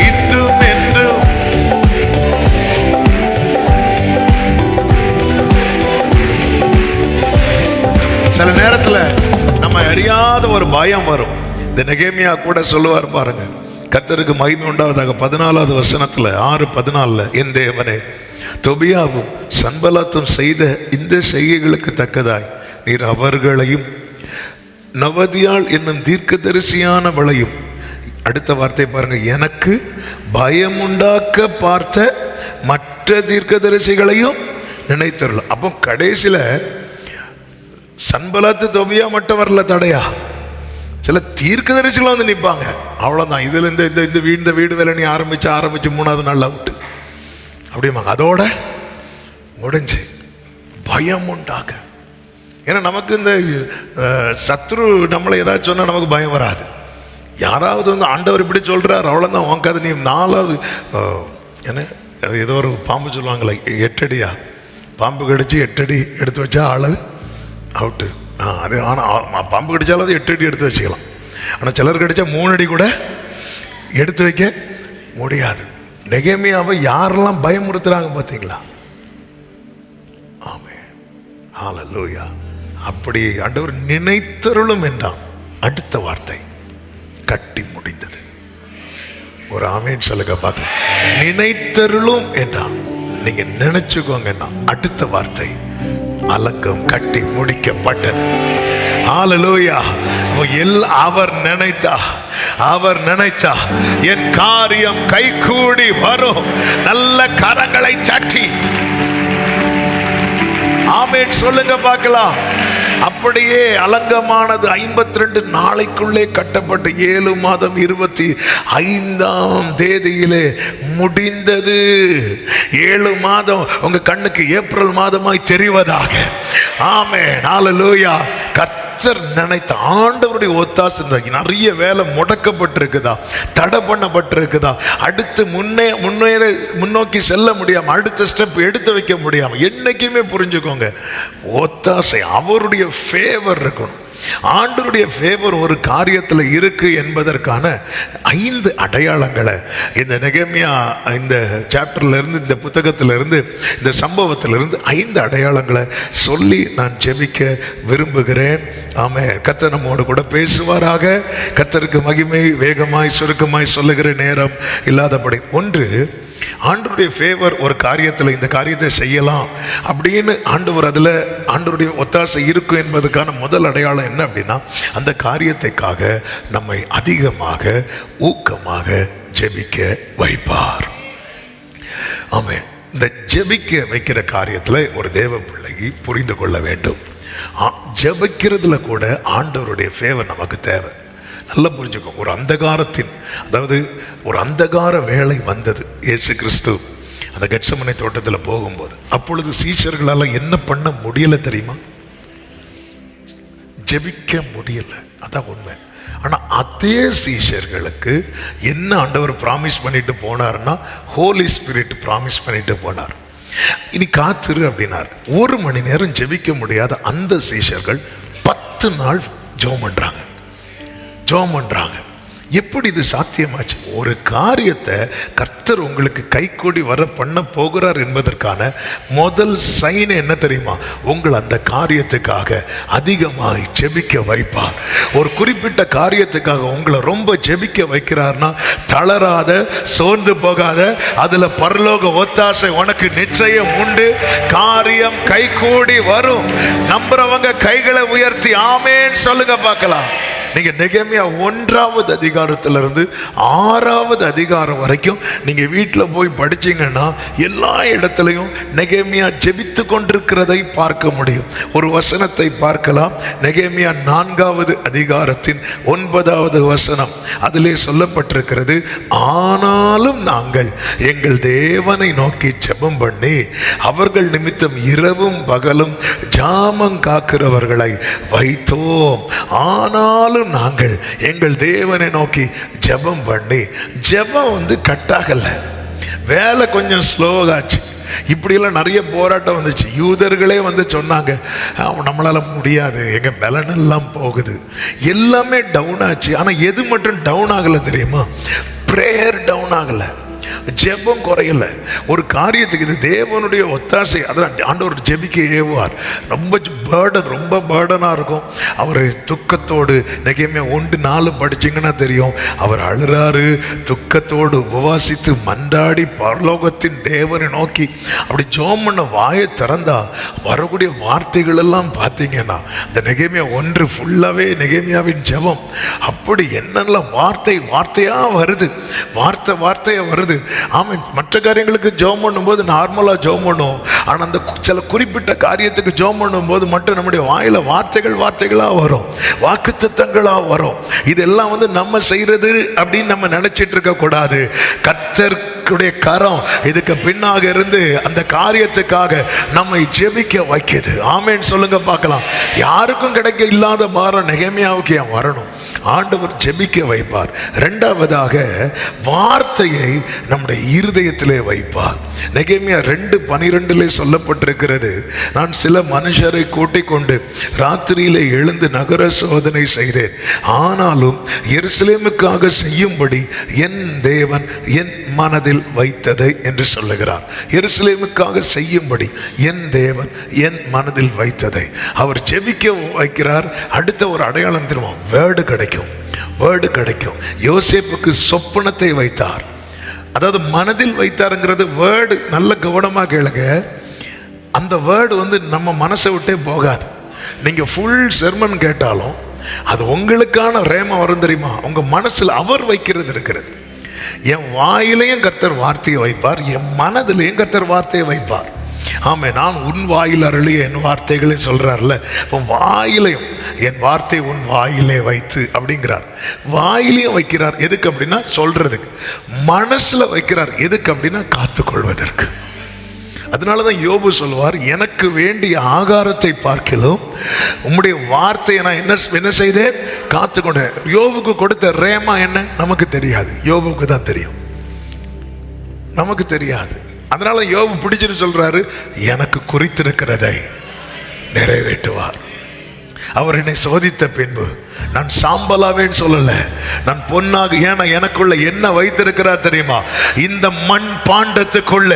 இன்றும் என்றும் சில நேரத்தில் நம்ம அறியாத ஒரு பயம் வரும். இந்த நெகேமியா கூட சொல்லுவார் பாருங்க, கர்த்தருக்கு மகிமை உண்டாவதாக 14வது வசனத்துல 6:14, என் தேவனே, தொபியாவும் சன்பலாத்தும் செய்த இந்த செய்கைகளுக்கு தக்கதாய் நீர் அவர்களையும் நவதியாள் என்னும் தீர்க்கதரிசியானவளையும், அடுத்த வார்த்தை பாருங்க, எனக்கு பயம் உண்டாக்க பார்த்த மற்ற தீர்க்கதரிசிகளையும் நினைத்தருளும். அப்போ கடைசியில சன்பலாத்து தொபியா மட்டும் வரல தடையா, சில தீர்க்கதரிசிகளும் வந்து நிற்பாங்க. அவ்வளோதான், இதுல இந்த வீடு வேலை நீ ஆரம்பிச்சு 3வது நாள் அவுட்டு அப்படிம்பாங்க. அதோட முடிஞ்சு. பயம் உண்டாக. ஏன்னா நமக்கு இந்த சத்ரு நம்மளை ஏதாச்சும் சொன்னா நமக்கு பயம் வராது. யாராவது வந்து ஆண்டவர் இப்படி சொல்றாரு, அவ்வளோதான் உனக்கு அது நீ 4வது ஏன்னா ஏதோ ஒரு பாம்பு சொல்லுவாங்களே 8 அடியா, பாம்பு கடிச்சு 8 அடி எடுத்து வச்சா ஆளு அவுட்டு. அது ஆனால் பாம்பு கடிச்சாலும் அது 8 அடி எடுத்து வச்சுக்கலாம். ஆனால் சிலர் கடிச்சா 3 அடி கூட எடுத்து வைக்க முடியாது. நெகேமியாவை யாரெல்லாம் பயமுறுத்துறாங்க பார்த்தீங்களா? ஆமென், ஹல்லேலூயா. அப்படி ஆண்டவர் நினைத்தருளும் என்றான். அடுத்த வார்த்தை கட்டி முடிந்தது. ஒரு ஆமென் சொல்லுங்க பார்க்கலாம். நினைத்தருளும் என்றான். நீங்க நினைச்சுக்கோங்கன்னா அடுத்த வார்த்தை அலங்கம் கட்டி முடிக்கப்பட்டது. ஹல்லேலூயா. அவர் நினைத்தா என் காரியம் கைகூடி வரும். நல்ல கரங்களை தட்டி ஆமென் சொல்லுங்க பார்க்கலாம். அப்படியே அலங்கமானது 52 நாளைக்குள்ளே கட்டப்பட்டு 7 மாதம் 25ஆம் தேதியிலே முடிந்தது. 7 மாதம் உங்க கண்ணுக்கு ஏப்ரல் மாதமாய் தெரிவதாக. ஆமென், ஹல்லேலூயா. கர்த்தர் நினைத்த ஆண்டவருடைய ஒத்தாசை. நிறைய வேலை முடக்கப்பட்டிருக்குதா, தடை பண்ணப்பட்டிருக்குதா, அடுத்து முன்னோக்கி செல்ல முடியாம, அடுத்த ஸ்டெப் எடுத்து வைக்க முடியாம, என்னைக்குமே புரிஞ்சுக்கோங்க, ஒத்தாசை அவருடைய ஃபேவர் இருக்கணும். ஆண்டவருடைய ஃபேவர் ஒரு காரியத்தில் இருக்கு என்பதற்கான 5 அடையாளங்களை இந்த நெகேமியா இந்த சாப்டர்ல இருந்து, இந்த புத்தகத்தில இருந்து, இந்த சம்பவத்தில இருந்து 5 அடையாளங்களை சொல்லி நான் ஜெபிக்க விரும்புகிறேன். ஆமென். கர்த்தர் நம்மோடு கூட பேசுவாராக. கர்த்தருக்கு மகிமை. வேகமாய் சுருக்கமாய் சொல்லுகிற நேரம் இல்லாதபடி. 1, ஆண்டவருடைய ஃபேவர் ஒரு காரியத்தில் இந்த காரியத்தை செய்யலாம் அப்படின்னு ஆண்டவருடைய ஒத்தாசை இருக்கும் என்பதற்கான முதல் அடையாளம் என்ன அப்படின்னா, அந்த காரியத்தைக்காக நம்மை அதிகமாக ஊக்கமாக ஜெபிக்க வைப்பார். ஆமென். இந்த ஜெபிக்க வைக்கிற காரியத்தில் ஒரு தேவ பிள்ளைக்கு புரிந்து கொள்ள வேண்டும், ஜெபிக்கிறதுல கூட ஆண்டவருடைய ஃபேவர் நமக்கு தேவை. நல்லா புரிஞ்சுக்கோ. ஒரு அந்தகார வேளை வந்தது. இயேசு கிறிஸ்து அந்த கெத்செமனே தோட்டத்தில் போகும்போது, அப்பொழுது சீஷர்களால் என்ன பண்ண முடியல தெரியுமா? ஜெபிக்க முடியல. அதான் உண்மை. ஆனால் அதே சீஷர்களுக்கு என்ன ஆண்டவர் ப்ராமிஸ் பண்ணிட்டு போனார்னா, ஹோலி ஸ்பிரிட் ப்ராமிஸ் பண்ணிட்டு போனார். இனி காத்திரு அப்படின்னார். 1 மணி நேரம் ஜெபிக்க முடியாத அந்த சீஷர்கள் 10 நாள் ஜெபம் பண்றாங்க. எப்படி இது சாத்தியமாச்சு? ஒரு காரியத்தை கர்த்தர் உங்களுக்கு கைகூடி வர பண்ண போகிறார் என்பதற்கான முதல் சைன் என்ன தெரியுமா? உங்களை அந்த காரியத்துக்காக அதிகமாக ஜெபிக்க வைப்பார். ஒரு குறிப்பிட்ட காரியத்துக்காக உங்களை ரொம்ப ஜெபிக்க வைக்கிறார்னா, தளராத, சோர்ந்து போகாத, அதுல பரலோக ஒத்தாசை உனக்கு நிச்சயம் உண்டு. காரியம் கைகூடி வரும். நம்புறவங்க கைகளை உயர்த்தி ஆமென் சொல்லுங்க பார்க்கலாம். நீங்க நெகேமியா 1வது அதிகாரத்திலிருந்து 6வது அதிகாரம் வரைக்கும் நீங்க வீட்டில் போய் படிச்சீங்கன்னா எல்லா இடத்துலையும் நெகேமியா ஜெபித்து கொண்டிருக்கிறதை பார்க்க முடியும். ஒரு வசனத்தை பார்க்கலாம். நெகேமியா 4வது அதிகாரத்தின் 9வது வசனம். அதிலே சொல்லப்பட்டிருக்கிறது, ஆனாலும் நாங்கள் எங்கள் தேவனை நோக்கி ஜெபம் பண்ணி அவர்கள் நிமித்தம் இரவும் பகலும் ஜாமம் காக்கிறவர்களை வைத்தோம். ஆனாலும் நாங்கள் எங்கள் தேவனை நோக்கி ஜெபம் பண்ணி, ஜெபம் கட்டாகல, வேலை கொஞ்சம் ஸ்லோவாச்சு. இப்படியெல்லாம் நிறைய போராட்டம் வந்துச்சு. யூதர்களே சொன்னாங்க, நம்மளால முடியாது, எங்க பலனெல்லாம் போகுது, எல்லாமே டவுன் ஆச்சு. ஆனா எது மட்டும் டவுன் ஆகல தெரியுமா? பிரேயர் டவுன் ஆகல, ஜெபம் குறையல. ஒரு காரியத்துக்கு இது தேவனுடைய ஒத்தாசை. அதான் ஆண்டவர் ஜெபிக்க ஏவுவார். ரொம்ப பேர்டனா இருக்கும். அவர் துக்கத்தோடு, நெகேமியா 1:4 படிச்சீங்கன்னா தெரியும், அவர் அழுறாரு, துக்கத்தோடு உபவாசித்து மன்றாடி பரலோகத்தின் தேவனை நோக்கி அப்படி ஜெபம் பண்ண வாயை திறந்தா வரக்கூடிய வார்த்தைகள் எல்லாம் பார்த்தீங்கன்னா இந்த நெகேமியா 1 ஃபுல்லாவே நெகேமியாவின் ஜெபம். அப்படி என்னெல்லாம் வார்த்தையா வருது, வார்த்தையா வருது. ஆமென். மற்ற காரியங்களுக்கு ஜெபம் பண்ணும்போது நார்மலா ஜெபம் பண்ணுவோம். ஆனா அந்த சில குறிப்பிட்ட காரியத்துக்கு ஜெபம் பண்ணும்போது மட்டும் நம்முடைய வாயில வார்த்தைகளா வரும், வாக்குத்தத்தங்களா வரும். இதெல்லாம் நம்ம செய்யறது அப்படின்னு நம்ம நினைச்சிட்டு இருக்க கூடாது. கர்த்தருடைய கரம் இதுக்கு பின்னாக இருந்து அந்த காரியத்துக்காக நம்மை ஜெபிக்க வைக்குது. ஆமென் சொல்லுங்க பார்க்கலாம். யாருக்கும் கிடைக்க இல்லாத பாரம் நெகேமியாவுக்கு ஏன் வரணும்? ஆண்டவர் ஜெபிக்க வைப்பார். 2வதாக வார்த்தையை நம்முடைய இருதயத்திலே வைப்பார். நெகேமியா 2:12 சொல்லப்பட்டிருக்கிறது, நான் சில மனுஷரை கூட்டிக் கொண்டு ராத்திரியிலே எழுந்து நகர சோதனை செய்தேன், ஆனாலும் எருசலேமுக்காக செய்யும்படி என் தேவன் என் மனதில் வைத்ததை என்று சொல்லுகிறார். எருசலேமுக்காக செய்யும்படி என் தேவன் என் மனதில் வைத்ததை அவர் ஜெபிக்க வைக்கிறார். அடுத்த ஒரு அடையாளம் தெரியுமா? வேர்டு கிடைக்கும். யோசேப்புக்கு சொப்பனத்தை வைத்தார். அதாவது மனதில் வைத்தாருங்கிறது வேர்டு. நல்ல கவனமாக கேளுங்க. அந்த வேர்டு நம்ம மனசை விட்டே போகாது. நீங்க ஃபுல் செர்மன் கேட்டாலும் அது உங்களுக்கான ரேமா வரும் தெரியுமா? உங்க மனசுல அவர் வைக்கிறது இருக்கிறது. என் வாயிலையும் கர்த்தர் வார்த்தையை வைப்பார், என் மனதிலையும் கர்த்தர் வார்த்தையை வைப்பார். ஆமே, நான் உன் வாயில் அருளிய என் வார்த்தைகளை சொல்றார்ல, இப்போ வாயிலையும் என் வார்த்தை உன் வாயிலே வைத்து அப்படிங்கிறார். வாயிலையும் வைக்கிறார். எதுக்கு அப்படின்னா சொல்றதுக்கு. மனசுல வைக்கிறார். எதுக்கு அப்படின்னா காத்துக்கொள்வதற்கு. அதனாலதான் யோபு சொல்லுவார், எனக்கு வேண்டிய ஆகாரத்தை பார்க்கலாம் உம்முடைய வார்த்தையை நான் என்ன செய்தேன்? காத்துக்கொண்டேன். யோபுக்கு கொடுத்த ரேமா என்ன நமக்கு தெரியாது, யோபுக்கு தான் தெரியும், நமக்கு தெரியாது. அதனால யோபு பிடிச்சிட்டு சொல்றாரு, எனக்கு குறித்திருக்கிறதை நிறைவேற்றுவார். அவர் என்னை சோதித்த பின்பு நான் சாம்பலாவேன்னு சொல்லல, நான் பொன்னாக. ஏன்னா எனக்குள்ள என்ன வைத்திருக்கிறார் தெரியுமா? இந்த மண் பாண்டத்துக்குள்ள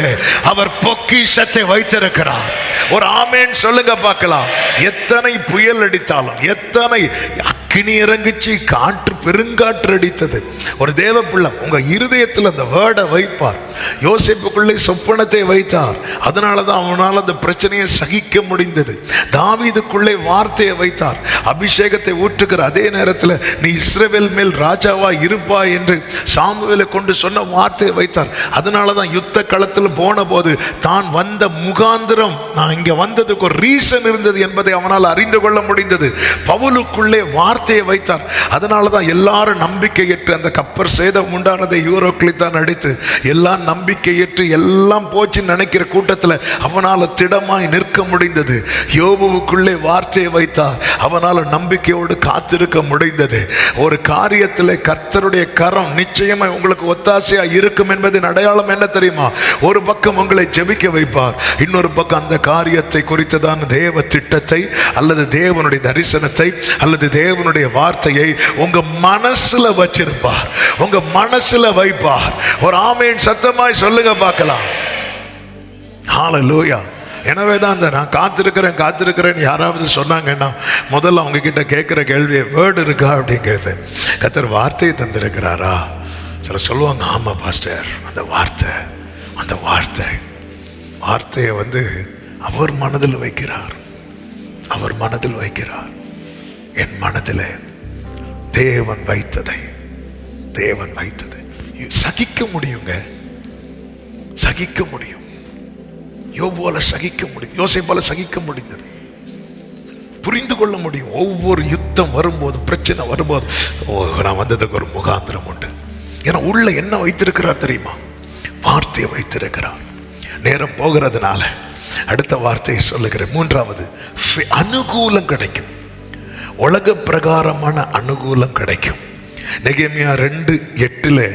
அவர் பொக்கிஷத்தை வைத்திருக்கிறார். ஒரு ஆமேன் சொல்லுங்க பார்க்கலாம். எத்தனை புயல் அடித்தாலும், எத்தனை அக்கினி இறங்கிச்சு, காற்று பெருங்காற்று அடித்தது, ஒரு தேவ பிள்ளை உங்க இருதயத்தில் அந்த வேர்டை வைப்பார். யோசேப்புக்குள்ளே சொப்பனத்தை வைத்தார். அதனாலதான் அவனால் அந்த பிரச்சனையை சகிக்க முடிந்தது. தாவீதுக்குள்ளே வார்த்தையை வைத்தார். அபிஷேகத்தை ஊற்றுகிற அதே நேரத்தில் நீ இஸ்ரவேல் மேல் ராஜாவா இருப்பாய் என்று சாமுவேலை கொண்டு சொன்ன வார்த்தையை வைத்தார். அதனாலதான் யுத்த களத்தில் போன போது தான் வந்த முகாந்திரம், நான் இங்க வந்ததுக்கு ஒரு ரீசன் இருந்தது என்பதை அவனால் அறிந்து கொள்ள முடிந்தது. பவுலுக்குள்ளே வார்த்தையை வைத்தார். அதனாலதான் எல்லாரும் நம்பிக்கையற்று அந்த கப்பர் சேதம் உண்டானதை யூரோக்ளித் தான் அடித்து எல்லாம் நம்பிக்கையற்று எல்லாம் போச்சு நினைக்கிற கூட்டத்தில் அவனால் திடமாய் நிற்க முடிந்தது. யோபுவுக்குள்ளே வார்த்தையை வைத்தார். அவனால் நம்பிக்கையோடு காத்திருக்க முடிந்தது. ஒரு காரியத்தில் கர்த்தருடைய கரம் நிச்சயமா உங்களுக்கு ஒத்தாசையா இருக்கும் என்பதின் அடையாளம் என்ன தெரியுமா? ஒரு பக்கம் உங்களை ஜெபிக்க வைப்பார், இன்னொரு பக்கம் அந்த காரியத்தை குறித்ததான தேவ திட்டத்தை அல்லது தேவனுடைய தரிசனத்தை அல்லது தேவனுடைய வார்த்தையை உங்க மனசுல வச்சிருப்பார், உங்க மனசுல வைப்பார். ஒரு ஆமேன் சத்தமாய் சொல்லுங்க பார்க்கலாம். ஹல்லேலூயா. எனவே தான் அந்த நான் காத்திருக்கிறேன் யாராவது சொன்னாங்கன்னா முதல்ல அவங்க கிட்ட கேட்குற கேள்வியை வேர்டு இருக்கா அப்படின்னு கேட்பேன். கர்த்தர் வார்த்தையை தந்திருக்கிறாரா? சில சொல்லுவாங்க, ஆமாம் பாஸ்டர், அந்த வார்த்தையை அவர் மனதில் வைக்கிறார். என் மனதில் தேவன் வைத்ததை சகிக்க முடியுங்க, சகிக்க முடியும். யோபுவால சகிக்க முடியும், யோசேப்பால சகிக்க முடிந்தது. புரிந்து கொள்ள முடியும். ஒவ்வொரு யுத்தம் வரும்போது, பிரச்சனை வரும்போது, நான் வந்ததுக்கு ஒரு முகாந்திரம் உண்டு. ஏன்னா உள்ள என்ன வைத்திருக்கிறார் தெரியுமா? வார்த்தையை வைத்திருக்கிறார். நேரம் போகிறதுனால அடுத்த வார்த்தையை சொல்லுகிறேன். மூன்றாவது, அனுகூலம் கிடைக்கும். உலக பிரகாரமான அனுகூலம் கிடைக்கும். நெகேமியா 2:8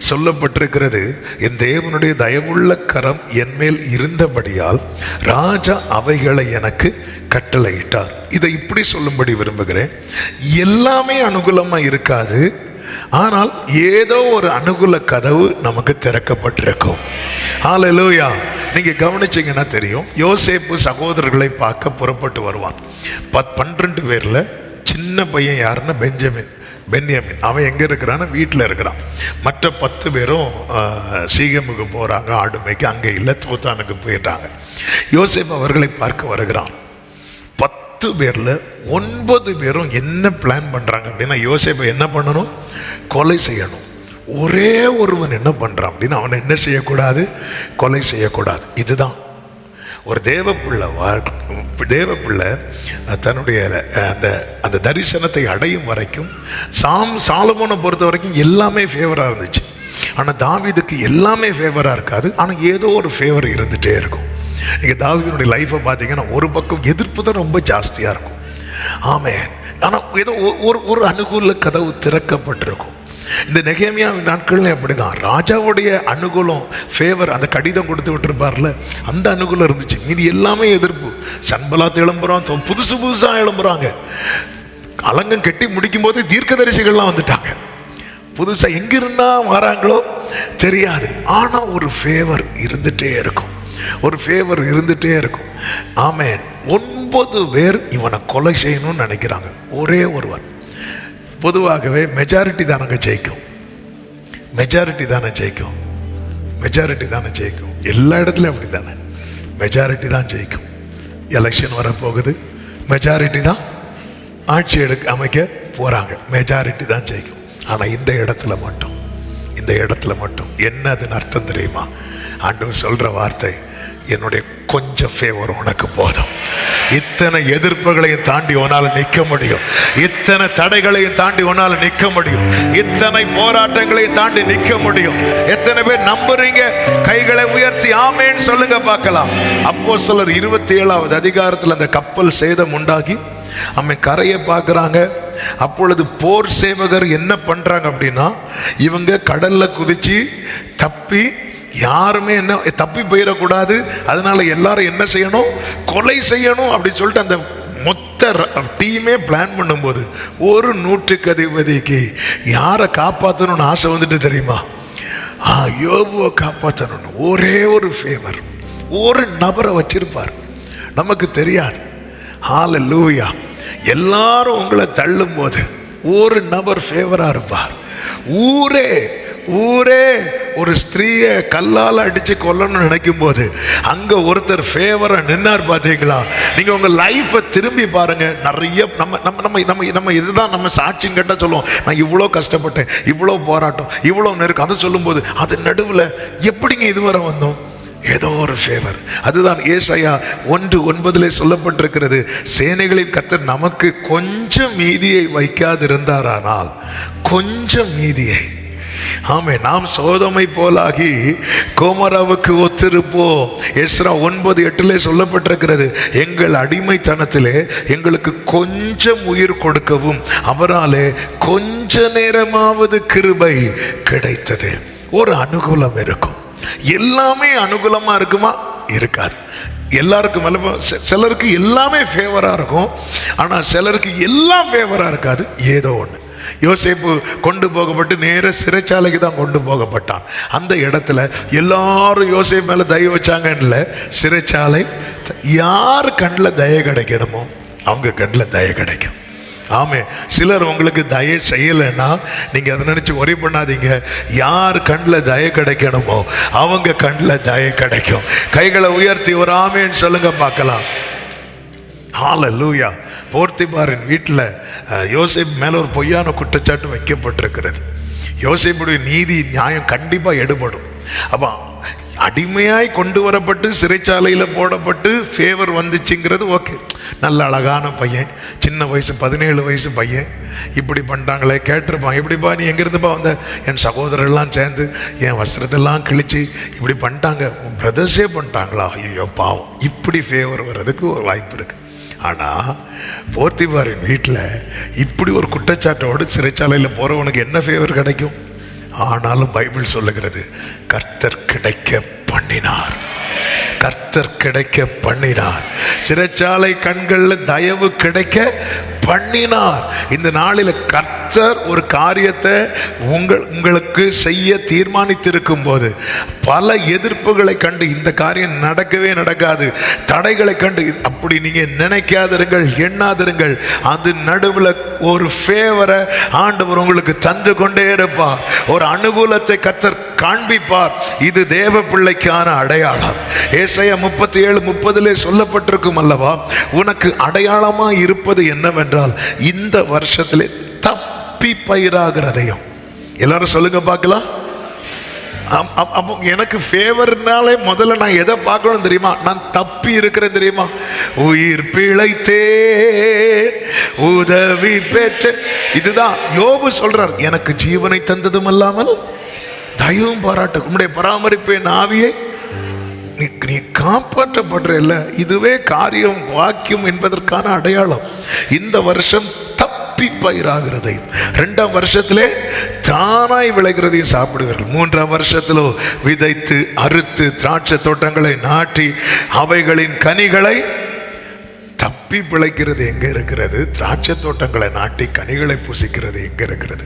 சொல்லப்பட்டிருக்கிறது, என் தேவனுடைய தயவுள்ள கரம் என் மேல் இருந்தபடியால் ராஜா அவைகளை எனக்கு கட்டளையிட்டார். இதை இப்படி சொல்லும்படி விரும்புகிறேன். எல்லாமே அனுகூலமா இருக்காது, ஆனால் ஏதோ ஒரு அனுகூல கதவு நமக்கு திறக்கப்பட்டிருக்கும். ஹல்லேலூயா. நீங்க கவனிச்சீங்கன்னா தெரியும், யோசேப்பு சகோதரர்களை பார்க்க புறப்பட்டு வருவான். 12 பேர்ல சின்ன பையன் யாருன்னா பென்யமின். அவன் எங்க இருக்கிறான்னா வீட்டில் இருக்கிறான். மற்ற 10 பேரும் சீகமுக்கு போறாங்க, ஆடு மேய்க்க. அங்கே இல்லை, தோத்தானுக்கு போயிட்டாங்க. யோசேப்பு அவர்களை பார்க்க வருகிறான். 10 பேர்ல 9 பேரும் என்ன பிளான் பண்றாங்க அப்படின்னா, யோசேப்பை என்ன பண்ணணும்? கொலை செய்யணும். ஒரே ஒருவன் என்ன பண்றான் அப்படின்னா, அவனை என்ன செய்யக்கூடாது? கொலை செய்யக்கூடாது. இதுதான் ஒரு தேவப்பிள்ளை தன்னுடைய அந்த தரிசனத்தை அடையும் வரைக்கும், சாலமோனை பொறுத்த வரைக்கும் எல்லாமே ஃபேவரா இருந்துச்சு. ஆனா தாவீதுக்கு எல்லாமே ஃபேவரா இருக்காது, ஆனா ஏதோ ஒரு ஃபேவர் இருந்துட்டே இருக்கும். நீங்க தாவீதுனுடைய லைஃபை பார்த்தீங்கன்னா, ஒரு பக்கம் எதிர்ப்பு தான் ரொம்ப ஜாஸ்தியா இருக்கும். ஆமென். ஆனா ஏதோ ஒரு அனுகூல கதவு திறக்கப்பட்டிருக்கும். இந்த நெகேமியா நாட்கள்ல அப்படிதான். ராஜாவுடைய அனுகூலம், ஃபேவர், அந்த கடிதம் கொடுத்து விட்டுருப்பார்ல, அந்த அனுகூலம் இருந்துச்சு. மீதி எல்லாமே எதிர்ப்பு. சன்பலாத் எழும்புறான், புதுசா எழும்புறாங்க. அலங்கம் கட்டி முடிக்கும் போது தீர்க்கதரிசிகள்லாம் வந்துட்டாங்க. புதுசா எங்கிருந்தா வராங்களோ தெரியாது, ஆனா ஒரு ஃபேவர் இருந்துட்டே இருக்கும், ஒரு ஃபேவர் இருந்துட்டே இருக்கும். ஆமென். 9 பேர் இவனை கொலை செய்யணும்னு நினைக்கிறாங்க. ஒரே ஒருவர். பொதுவாகவே மெஜாரிட்டி தானங்க ஜெயிக்கும். மெஜாரிட்டி தானே ஜெயிக்கும். எல்லா இடத்துலையும் அப்படி தானே, மெஜாரிட்டி தான் ஜெயிக்கும். எலெக்ஷன் வரப்போகுது, மெஜாரிட்டி தான் ஆட்சி அமைக்க போறாங்க, மெஜாரிட்டி தான் ஜெயிக்கும். ஆனா இந்த இடத்துல மட்டும் என்ன அதன் அர்த்தம் தெரியுமா? ஆண்டவர் சொல்ற வார்த்தை, என்னுடைய கொஞ்சம் ஃபேவர் உனக்கு போதும். இத்தனை எதிர்ப்புகளையும் தாண்டி உன்னால நிற்க முடியும், இத்தனை தடைகளையும் தாண்டி உன்னால நிற்க முடியும், இத்தனை போராட்டங்களையும் தாண்டி நிற்க முடியும். எத்தனை பேர் நம்புறீங்க? கைகளை உயர்த்தி ஆமேன்னு சொல்லுங்க பார்க்கலாம். அப்போஸ்தலர் 27வது அதிகாரத்தில் அந்த கப்பல் சேதம் உண்டாகி அவன் கரையை பார்க்குறாங்க. அப்பொழுது போர் சேவகர் என்ன பண்றாங்க அப்படின்னா, இவங்க கடல்ல குதிச்சு தப்பி, யாருமே என்ன தப்பி போயிடக்கூடாது, அதனால எல்லாரும் என்ன செய்யணும்? கொலை செய்யணும் அப்படி சொல்லிட்டு அந்த மொத்த டீமே பிளான் பண்ணும்போது, ஒரு 100க்கு அதிபதிக்கு யாரை காப்பாற்றணும்னு ஆசை வந்துட்டு தெரியுமா? யோபுவை காப்பாற்றணும்னு ஒரே ஒரு ஃபேவர், ஒரு நபரை வச்சிருப்பார். நமக்கு தெரியாது. ஹல்லேலூயா. எல்லாரும் உங்களை தள்ளும் போது ஒரு நபர் ஃபேவரா இருப்பார். ஊரே ஒரு ஸ்திரீயை கல்லால் அடிச்சு கொல்லணும்னு நினைக்கும் போது அங்க ஒருத்தர் ஃபேவரா நின்னார். பாத்தீங்களா? நீங்க உங்க லைஃபை திரும்பி பாருங்க. நிறைய நம்ம இதுதான் நம்ம சாட்சியம் கேட்டா சொல்லுவோம், நான் இவ்வளோ கஷ்டப்பட்டேன், இவ்வளோ போராட்டம், இவ்வளோ நெருக்கம். அதை சொல்லும் போது அது நடுவில் எப்படிங்க இதுவரை வந்தோம்? ஏதோ ஒரு ஃபேவர். அதுதான் ஏசாயா 1:9 சொல்லப்பட்டிருக்கிறது, சேனைகளின் கர்த்தர் நமக்கு கொஞ்சம் மீதியை வைக்காதிருந்தாரானால், கொஞ்சம் மீதியை. ஆமே, நாம் சோதமை போலாகி கோமராவுக்கு ஒத்திருப்போம். எஸ்ரா 9:8 சொல்லப்பட்டிருக்கிறது, எங்கள் அடிமைத்தனத்திலே எங்களுக்கு கொஞ்சம் உயிர் கொடுக்கவும் அவராலே கொஞ்ச நேரமாவது கிருபை கிடைத்தது. ஒரு அனுகூலம் இருக்கும். எல்லாமே அனுகூலமா இருக்குமா? இருக்காது. எல்லாருக்கும் சிலருக்கு எல்லாமே ஃபேவரா இருக்கும், ஆனா சிலருக்கு எல்லாம் ஃபேவரா இருக்காது. ஏதோ ஒண்ணு. யோசேப்பு கொண்டு போகப்பட்டு நேர சிறைச்சாலைக்கு தான் கொண்டு போகப்பட்டான். அந்த இடத்துல எல்லாரும் யோசேப்பு மேல தயவு வச்சாங்கன்னு, சிறைச்சாலை யார் கண்ணில் தயை கிடைக்கணுமோ அவங்க கண்ணில் தயை கிடைக்கும். ஆமே, சிலர் உங்களுக்கு தயை செய்யலைன்னா நீங்க அதை நினைச்சு ஒரே பண்ணாதீங்க. யார் கண்ணில் தயை கிடைக்கணுமோ அவங்க கண்ணில் தயை கிடைக்கும். கைகளை உயர்த்தி ஒரு ஆமேன்னு சொல்லுங்க பார்க்கலாம். ஹல்லேலூயா. போர்த்திபாரின் வீட்டில் யோசேப்பு மேலே ஒரு பொய்யான குற்றச்சாட்டு வைக்கப்பட்டிருக்கிறது. யோசேப்புடைய நீதி நியாயம் கண்டிப்பாக எடுபடும். அப்போ அடிமையாய் கொண்டு வரப்பட்டு சிறைச்சாலையில் போடப்பட்டு ஃபேவர் வந்துச்சுங்கிறது ஓகே. நல்ல அழகான பையன், சின்ன வயசு 17 வயசு பையன், இப்படி பண்ணிட்டாங்களே கேட்டிருப்பான். எப்படிப்பா நீ எங்கேருந்துப்பா வந்த? என் சகோதரர்லாம் சேர்ந்து என் வஸ்திரத்தெல்லாம் கிழிச்சு இப்படி பண்ணிட்டாங்க. உன் பிரதர்ஸே பண்ணிட்டாங்களா? ஐயோ பாவம். இப்படி ஃபேவர் வர்றதுக்கு ஒரு வாய்ப்பு இருக்குது. ஆனால் போர்த்திபாரின் வீட்டில் இப்படி ஒரு குற்றச்சாட்டோடு சிறைச்சாலையில் போகிறவனுக்கு என்ன ஃபேவர் கிடைக்கும்? ஆனாலும் பைபிள் சொல்லுகிறது, கர்த்தர் கிடைக்க பண்ணினார். கர்த்தர் கிடைக்க பண்ணினார். சிறைச்சாலை கண்களில் தயவு கிடைக்க பண்ணினார். இந்த நாளில் கர்த்தர் ஒரு காரியத்தை உங்களுக்கு செய்ய தீர்மானித்திருக்கும் போது பல எதிர்ப்புகளை கண்டு இந்த காரியம் நடக்கவே நடக்காது, தடைகளை கண்டு அப்படி நீங்க நினைக்காதிருங்கள், எண்ணாதிருங்கள். அது நடுவில் ஒரு ஃபேவரை ஆண்டவர் உங்களுக்கு தந்து கொண்டே இருப்பார். ஒரு அனுகூலத்தை கர்த்தர் காண்பிப்பார். இது தேவ பிள்ளைக்கான அடையாளம். ஏசாயா 37:30 சொல்லப்பட்டிருக்கும் அல்லவா, உனக்கு அடையாளமா இருப்பது என்னவென்றால் இந்த வருஷத்திலே தப்பி பயிராகிறதையும். எல்லாரும் சொல்லுங்க பார்க்கலாம். அப்போ எனக்கு ஃபேவர்னாலே முதல்ல நான் எதை பார்க்கணும் தெரியுமா? நான் தப்பி இருக்கிறேன் தெரியுமா? உயிர் பிழைத்தே உதவி பெற்ற. இதுதான் யோபு சொல்றார், எனக்கு ஜீவனை தந்ததும் அல்லாமல் தயவும் பாராட்டு உம்முடைய பராமரிப்பேன் ஆவியை நீ காப்பாற்றப்படுற இல்ல. இதுவே காரியம் வாக்கியம் என்பதற்கான அடையாளம். இந்த வருஷம் தப்பி பயிராகிறதையும் 2ஆம் வருஷத்திலே தானாய் விளைகிறதையும் சாப்பிடுவீர்கள். 3ஆம் வருஷத்திலோ விதைத்து அறுத்து திராட்சை தோட்டங்களை நாட்டி அவைகளின் கனிகளை. தப்பி பிழைக்கிறது எங்க இருக்கிறது? திராட்சை தோட்டங்களை நாட்டி கனிகளை புசிக்கிறது எங்க இருக்கிறது?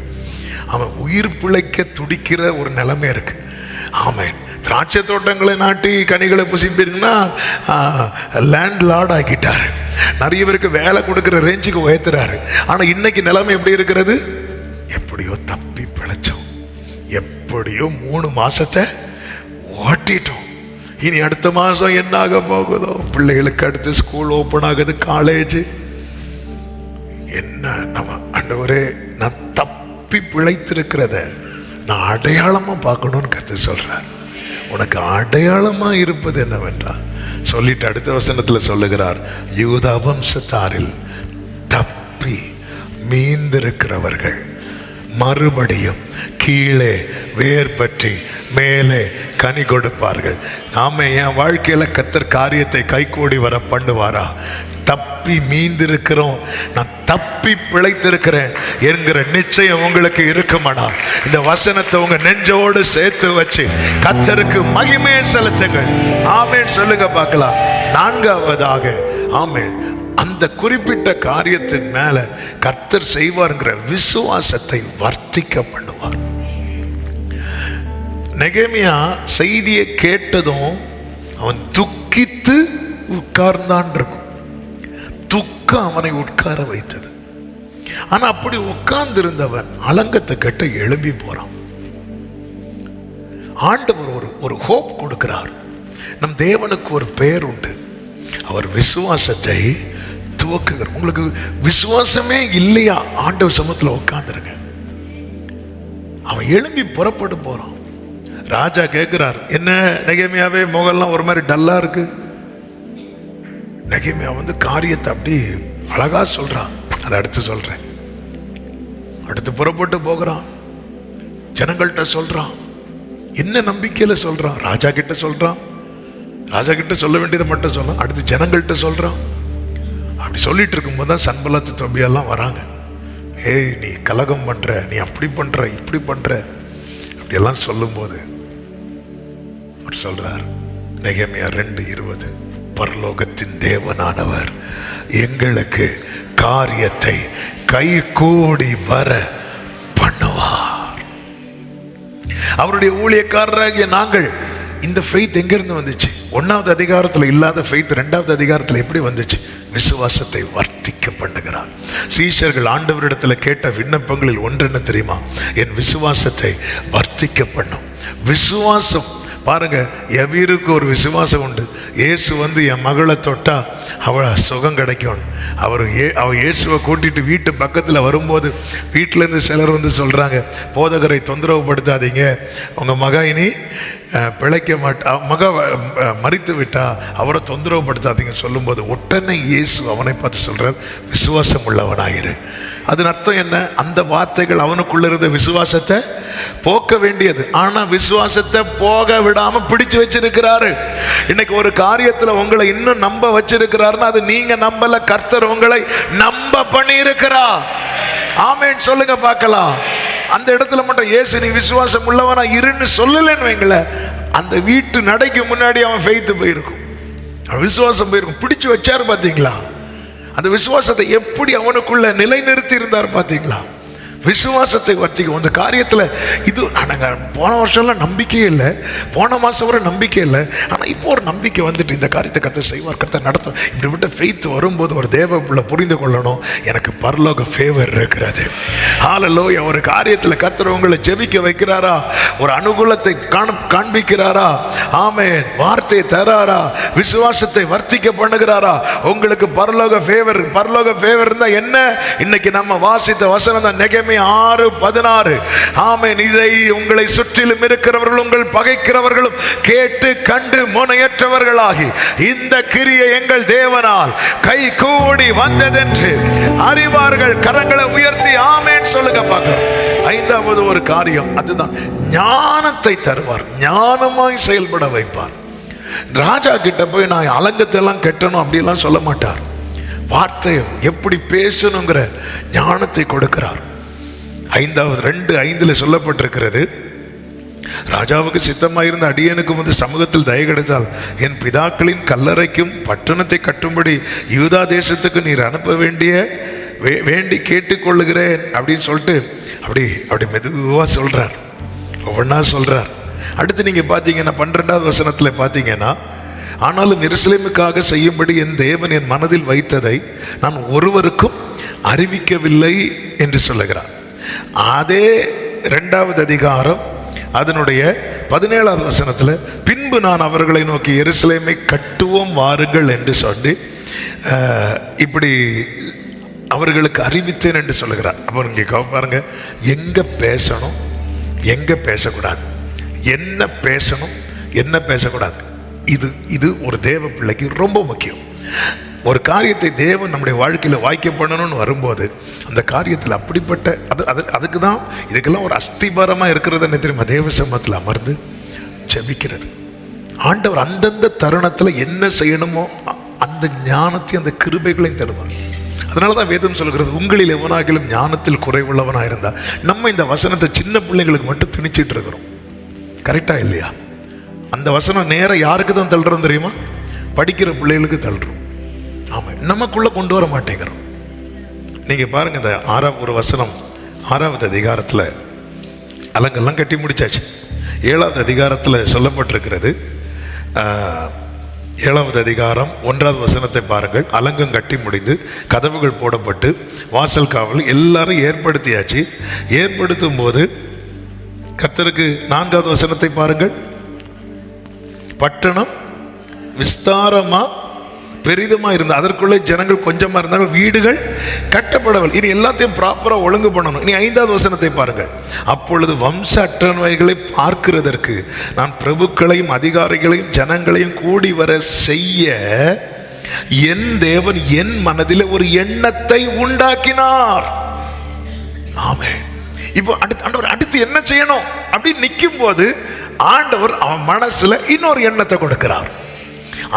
அவன் உயிர் பிழைக்க துடிக்கிற ஒரு நிலைமை இருக்கு. ஆமென். திராட்சை தோட்டங்களை நாட்டி கனிகளை புசிப்பீங்கன்னா லேண்ட் லார்ட் ஆக்கிட்டாரு. நிறைய பேருக்கு வேலை கொடுக்குற ரேஞ்சுக்கு உயர்த்துறாரு. ஆனால் இன்னைக்கு நிலைமை எப்படி இருக்கிறது? எப்படியோ தப்பி பிழைச்சோம், எப்படியோ 3 மாசத்தை ஓட்டிட்டோம். இனி அடுத்த மாதம் என்ன ஆக போகுதோ? பிள்ளைகளுக்கு அடுத்து ஸ்கூல் ஓப்பன் ஆகுது, காலேஜ். என்ன நம்ம ஆண்டவரே, நான் தப்பி பிழைத்திருக்கிறத நான் அடையாளமா பார்க்கணும்னு கர்த்தர் சொல்றார். உனக்கு அடையாளமா இருப்பது என்னவென்றால் சொல்லிட்டு அடுத்த வசனத்தில் சொல்லுகிறார், யூதா வம்சத்தாரில் தப்பி மீந்திருக்கிறவர்கள் மறுபடியும் கீழே வேர் பற்றி மேலே கனி கொடுப்பார்கள். நாம என் வாழ்க்கையில கர்த்தர் காரியத்தை கைகூடி வர பண்ணுவாரா? தப்பி மீந்திருக்கிறோம், நான் தப்பி பிழைத்திருக்கிறேன் என்கிற நிச்சயம் உங்களுக்கு இருக்குமானால் இந்த வசனத்தை உங்க நெஞ்சோடு சேர்த்து வச்சு கர்த்தருக்கு மகிமையை செலுத்துங்கள். ஆமென் சொல்லுங்க பார்க்கலாம். 4ஆவதாக ஆமென், அந்த குறிப்பிட்ட காரியத்தின் மேல கர்த்தர் செய்வார்ங்கிற விசுவாசத்தை வர்த்திக்க பண்ணுவார். நெகேமியா செய்தியை கேட்டதும் அவன் துக்கித்து உட்கார்ந்தான் இருக்கும். துக்கம் அவனை உட்கார வைத்தது. ஆனா அப்படி உட்கார்ந்து இருந்தவன் அலங்கத்தை கட்ட எழும்பி போறான். ஆண்டவர் ஒரு ஹோப் கொடுக்கிறார். நம் தேவனுக்கு ஒரு பெயர் உண்டு, அவர் விசுவாசத்தை துவக்குகிறார். உங்களுக்கு விசுவாசமே இல்லையா? ஆண்டவர் சமூகத்தில் உட்கார்ந்துருங்க. அவன் எழும்பி புறப்பட்டு போறான். ராஜா கேட்கிறார், என்ன நெகேமியாவே முகெல்லாம் ஒரு மாதிரி டல்லா இருக்கு? நெகேமியா காரியத்தை அப்படி அழகா சொல்றான். அதை அடுத்து சொல்றேன். அடுத்து புறப்பட்டு போகிறான், ஜனங்கள்கிட்ட சொல்றான். என்ன நம்பிக்கையில சொல்றான்? ராஜா கிட்ட சொல்றான். ராஜா கிட்ட சொல்ல வேண்டியதை மட்டும் சொல்ல, அடுத்து ஜனங்கள்கிட்ட சொல்றான். அப்படி சொல்லிட்டு இருக்கும்போது தான் சன்பலாத்து தொபியெல்லாம் வராங்க. ஏய், நீ கலகம் பண்ற, நீ அப்படி பண்ற, இப்படி பண்ற, அப்படியெல்லாம் சொல்லும் போது அவர் சொல்றார், நெகேமியா 2:20, பரலோகத்தின் தேவனானவர் எங்களுக்கு காரியத்தை கைகூடி வர பண்ணுவார். அவருடைய ஊழியக்காரராகிய நாங்கள் இந்த ஃபெய்த் எங்கிருந்து வந்துச்சு? 1வது அதிகாரத்தில் இல்லாத ஃபெய்த் 2வது அதிகாரத்தில் எப்படி வந்துச்சு? விசுவாசத்தை வர்த்திக்க பண்ணுகிறார். சீஷர்கள் ஆண்டவரிடத்தில் கேட்ட விண்ணப்பங்களில் ஒன்று என்ன தெரியுமா? என் விசுவாசத்தை வர்த்திக்க பண்ணும். விசுவாசம் பாருங்க, எவீருக்கு ஒரு விசுவாசம் உண்டு. இயேசு என் மகளை தொட்டா அவள் சுகம் கிடைக்கும். அவர் இயேசுவை கூட்டிட்டு வீட்டு பக்கத்தில் வரும்போது வீட்டிலேருந்து சிலர் வந்து சொல்கிறாங்க, போதகரை தொந்தரவுப்படுத்தாதீங்க, உங்கள் மக இனி பிழைக்க மாட்டா, மக மறித்து விட்டா, அவரை தொந்தரவுப்படுத்தாதீங்க சொல்லும்போது உடனே இயேசு அவனை பார்த்து சொல்கிறார், விசுவாசம் உள்ளவனாயிரு. அதன் அர்த்தம் என்ன? அந்த வார்த்தைகள் அவனுக்குள்ள இருந்த விசுவாசத்தை போக்க வேண்டியது. ஆனா விசுவாசத்தை போக விடாம பிடிச்சு வச்சிருக்கிறாரு. இன்னைக்கு ஒரு காரியத்துல உங்களை இன்னும் நம்ப வச்சிருக்கிறாருன்னா அது நீங்க நம்பல, கர்த்தர் உங்களை நம்ப பண்ணி இருக்கிறார். ஆமென் சொல்லுங்க பார்க்கலாம். அந்த இடத்துல மட்டும் இயேசு நீ விசுவாசம் உள்ளவனா இருன்னு சொல்லலன்னு வைங்கள, அந்த வீட்டு நடைக்கு முன்னாடி அவன் ஃபெய்த் போயிருக்கும், அவன் விசுவாசம் போயிருக்கும். பிடிச்சு வச்சாரு பார்த்தீங்களா? அந்த விசுவாசத்தை எப்படி அவனுக்குள்ள நிலைநிறுத்தி இருந்தார் பார்த்தீங்களா? விசுவாசத்தை வர்த்திக்கும் அந்த காரியத்தில். இது நாங்கள் போன வருஷம்லாம் நம்பிக்கையே இல்லை, போன மாதம் வரை நம்பிக்கை இல்லை, ஆனால் இப்போ ஒரு நம்பிக்கை வந்துட்டு இந்த காரியத்தை கர்த்தர் செய்வார், கர்த்தர் நடத்தும். இப்படி விட்ட ஃபெய்த் வரும்போது ஒரு தேவ பிள்ளை புரிந்து கொள்ளணும், எனக்கு பரலோக ஃபேவர் இருக்கிறது. ஹல்லேலூயா. ஒரு காரியத்தில் கர்த்தர் உங்களை ஜெபிக்க வைக்கிறாரா, ஒரு அனுகூலத்தை காண்பிக்கிறாரா, ஆமென், வார்த்தையை தராரா, விசுவாசத்தை வர்த்திக்க பண்ணுகிறாரா, உங்களுக்கு பரலோக ஃபேவர். பரலோக ஃபேவர் இருந்தால் என்ன? இன்னைக்கு நம்ம வாசித்த வசனம் தான், நெகேமியா 6:16. ஆமென். இதை உங்களை சுற்றிலும் இருக்கிறவர்கள் உங்கள் பகைக்கிறவர்களும் கேட்டு கண்டு முனையற்றவர்களாகி இந்த கிரியை எங்கள் தேவனால் கை கூடி வந்ததென்று அறிவார்கள். கரங்களை உயர்த்தி ஆமென் சொல்லுங்க பார்க்கலாம். ஐந்தாவது ஒரு காரியம் அதுதான், ஞானத்தை தருவார், ஞானமாய் செயல்பட வைப்பார். ராஜா கிட்ட போய் நான் அலங்கத்தை எல்லாம் கெட்டணும் அப்படியெல்லாம் சொல்ல மாட்டார். வார்த்தையை எப்படி பேசணுங்கிற ஞானத்தை கொடுக்கிறார். 2:5 சொல்லப்பட்டிருக்கிறது, ராஜாவுக்கு சித்தமாயிருந்த அடியனுக்கு வந்து சமூகத்தில் தயை கிடைத்தால் என் பிதாக்களின் கல்லறைக்கும் பட்டணத்தை கட்டும்படி யூதா தேசத்துக்கு நீர் அனுப்ப வேண்டி கேட்டுக்கொள்ளுகிறேன் அப்படின்னு சொல்லிட்டு அப்படி மெதுவாக சொல்றார், ஒவ்வொன்றா சொல்றார். அடுத்து நீங்க பார்த்தீங்கன்னா 12வது வசனத்தில் பார்த்தீங்கன்னா, ஆனாலும் எருசலேமுக்காக செய்யும்படி என் தேவன் என் மனதில் வைத்ததை நான் ஒருவருக்கும் அறிவிக்கவில்லை என்று சொல்லுகிறார். அதே 2வது அதிகாரம் அதனுடைய 17வது வசனத்தில், பின்பு நான் அவர்களை நோக்கி எருசலேமை கட்டுவோம் வாருங்கள் என்று சொல்லி இப்படி அவர்களுக்கு அறிவித்தேன் என்று சொல்லுகிறார். அப்போ இங்கே பாருங்க, எங்க பேசணும் எங்க பேசக்கூடாது, என்ன பேசணும் என்ன பேசக்கூடாது, இது ஒரு தேவ பிள்ளைக்கு ரொம்ப முக்கியம். ஒரு காரியத்தை தேவன் நம்முடைய வாழ்க்கையில் வாய்க்க பண்ணணும்னு வரும்போது அந்த காரியத்தில் அப்படிப்பட்ட அதுக்கு தான் இதுக்கெல்லாம் ஒரு அஸ்திபாரமாக இருக்கிறது என்ன தெரியுமா? தேவ சமூகத்தில் அமர்ந்து ஜெபிக்கிறது. ஆண்டவர் அந்தந்த தருணத்தில் என்ன செய்யணுமோ அந்த ஞானத்தையும் அந்த கிருபைகளையும் தருவார். அதனால தான் வேதம் சொல்கிறது, உங்களில் எவனாகிலும் ஞானத்தில் குறைவுள்ளவனாக இருந்தால். நம்ம இந்த வசனத்தை சின்ன பிள்ளைங்களுக்கு மட்டும் திணிச்சிட்டு இருக்கிறோம், கரெக்டா இல்லையா? அந்த வசனம் நேரம் யாருக்கு தான் தள்ளுறோம் தெரியுமா? படிக்கிற பிள்ளைகளுக்கு தள்ளுறோம். ஆமாம், நமக்குள்ள கொண்டு வர மாட்டேங்கிறோம். நீங்க பாருங்க, இந்த 6வது அதிகாரத்தில் அலங்கெல்லாம் கட்டி முடிச்சாச்சு. 7வது அதிகாரத்தில் சொல்லப்பட்டிருக்கிறது, 7வது அதிகாரம் 1வது வசனத்தை பாருங்கள். அலங்கம் கட்டி முடிந்து கதவுகள் போடப்பட்டு வாசல் காவல் எல்லாரும் ஏற்படுத்தியாச்சு. ஏற்படுத்தும் போது கர்த்தருக்கு 4வது வசனத்தை பாருங்கள், பட்டணம் விஸ்தாரமா பெரிதுமா இருந்தால் அதற்குள்ளே ஜனங்கள் கொஞ்சமா இருந்தாலும் வீடுகள் கட்டப்படவில்லை. இனி எல்லாத்தையும் ப்ராப்பரா ஒழுங்கு பண்ணணும். இனி 5வது வசனத்தை பாருங்கள், அப்பொழுது வம்ச அட்டவணைகளை பார்க்கிறதற்கு நான் பிரபுக்களையும் அதிகாரிகளையும் ஜனங்களையும் கூடி வர செய்ய என் தேவன் என் மனதில் ஒரு எண்ணத்தை உண்டாக்கினார். ஆமென். இப்போ அடுத்து என்ன செய்யணும் அப்படின்னு நிற்கும் போது ஆண்டவர் அவன் மனசுல இன்னொரு எண்ணத்தை கொடுக்கிறார்.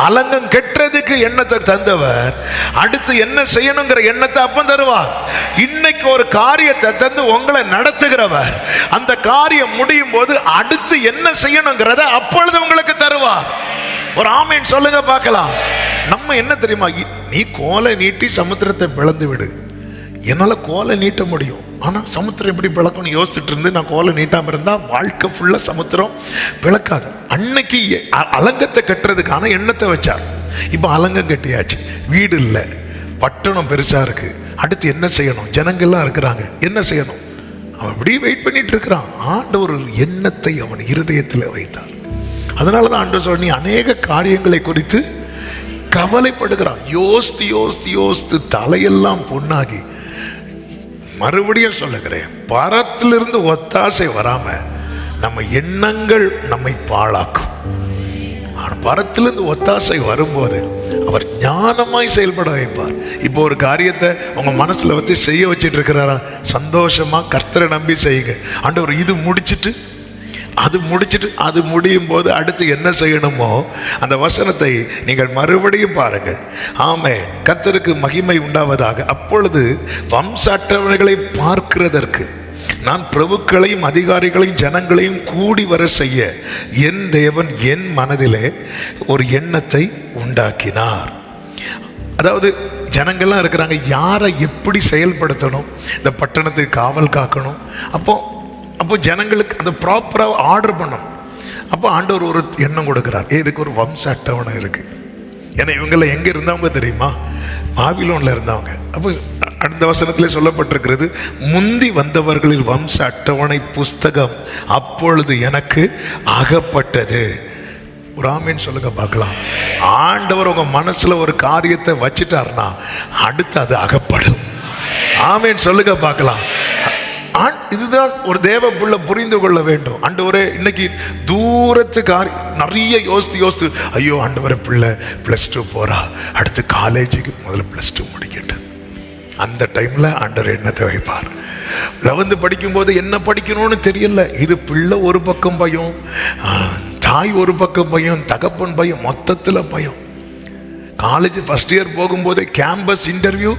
அலங்கம் கெட்டதுக்கு எண்ணத்தை தந்தவர் அடுத்து என்ன செய்யணுங்கிற எண்ணத்தை அப்ப தருவார். இன்னைக்கு ஒரு காரியத்தை தந்து உங்களை நடத்துகிறவர் அந்த காரியம் முடியும் போது அடுத்து என்ன செய்யணுங்கிறத அப்பொழுது உங்களுக்கு தருவார். ஒரு ஆமீன் சொல்லுங்க பார்க்கலாம். நம்ம என்ன தெரியுமா, நீ கோலை நீட்டி சமுத்திரத்தை பிளந்து விடு. என்னால கோலை நீட்ட முடியும், ஆனா சமுத்திரம் எப்படி பிளக்கணும் யோசிச்சுட்டு இருந்து நான் கோலை நீட்டாம இருந்தா வாழ்க்கை ஃபுல்லா சமுத்திரம் பிளக்காது. அன்னைக்கு அலங்கத்தை கட்டுறதுக்கான எண்ணத்தை வச்சார். இப்ப அலங்கம் கட்டியாச்சு, வீடு இல்லை, பட்டணம் பெருசா இருக்கு, அடுத்து என்ன செய்யணும், ஜனங்கள்லாம் இருக்கிறாங்க, என்ன செய்யணும், அவன் அப்படியே வெயிட் பண்ணிட்டு இருக்கிறான். ஆண்டவர் ஒரு எண்ணத்தை அவன் இருதயத்தில் வைத்தார். அதனாலதான் ஆண்டவர் சொல்ல, நீ அநேக காரியங்களை குறித்து கவலைப்படுகிறான். யோசித்து யோசித்து யோசித்து தலையெல்லாம் பொண்ணாகி, மறுபடியும் சொல்லுகிறேன், பரத்திலிருந்து ஒத்தாசை வராம நம்ம எண்ணங்கள் நம்மை பாழாக்கும். ஆனால் பரத்திலிருந்து ஒத்தாசை வரும்போது அவர் ஞானமாய் செயல்பட வைப்பார். இப்போ ஒரு காரியத்தை உங்க மனசுல வச்சு செய்ய வச்சுட்டு இருக்கிறாரா, சந்தோஷமா கர்த்தரை நம்பி செய்யுங்க. ஆண்டவர் இது முடிச்சிட்டு அது முடியும் போது அடுத்து என்ன செய்யணுமோ அந்த வசனத்தை நீங்கள் மறுபடியும் பாருங்க. ஆமே, கர்த்தருக்கு மகிமை உண்டாவதாக. அப்பொழுது வம்ச அட்டவணைகளை பார்க்கிறதற்கு நான் பிரபுக்களையும் அதிகாரிகளையும் ஜனங்களையும் கூடி வர செய்ய என் தேவன் என் மனதிலே ஒரு எண்ணத்தை உண்டாக்கினார். அதாவது ஜனங்கள்லாம் இருக்கிறாங்க, யாரை எப்படி செயல்படுத்தணும், இந்த பட்டணத்துக்கு காவல் காக்கணும். அப்போ ஜனங்களுக்கு அந்த ப்ராப்பராக ஆர்டர் பண்ணணும். அப்போ ஆண்டவர் ஒரு எண்ணம் கொடுக்குறார். இதுக்கு ஒரு வம்ச அட்டவணை இருக்கு. ஏன்னா இவங்களை எங்கே இருந்தவங்க தெரியுமா? பாபிலோன்ல இருந்தவங்க. அப்போ அடுத்த வசனத்திலே சொல்லப்பட்டிருக்கிறது, முந்தி வந்தவர்களில் வம்ச அட்டவணை புஸ்தகம் அப்பொழுது எனக்கு அகப்பட்டது. ஒரு ஆமீன் சொல்லுங்க பார்க்கலாம். ஆண்டவர் உங்க மனசுல ஒரு காரியத்தை வச்சுட்டாருன்னா அடுத்து அது அகப்படும். ஆமீன் சொல்லுங்க பார்க்கலாம். இதுதான் ஒரு தேவ புள்ள புரிந்து கொள்ள வேண்டும். ஆண்டவரே, இன்னைக்கு தூரத்துக்கு நிறைய யோசித்து ஐயோ ஆண்டவரே, பிள்ளை +2 போறா, அடுத்து காலேஜுக்கு முதல்ல +2 முடிக்கட்டும். அந்த டைம்ல ஆண்டவர் என்னத்தை வைப்பார். 11 படிக்கும்போது என்ன படிக்கணும்னு தெரியல. இது பிள்ளை ஒரு பக்கம் பயம், தாய் ஒரு பக்கம் பயம், தகப்பன் பயம், மொத்தத்தில் பயம். காலேஜ் ஃபர்ஸ்ட் இயர் போகும்போது கேம்பஸ் இன்டர்வியூ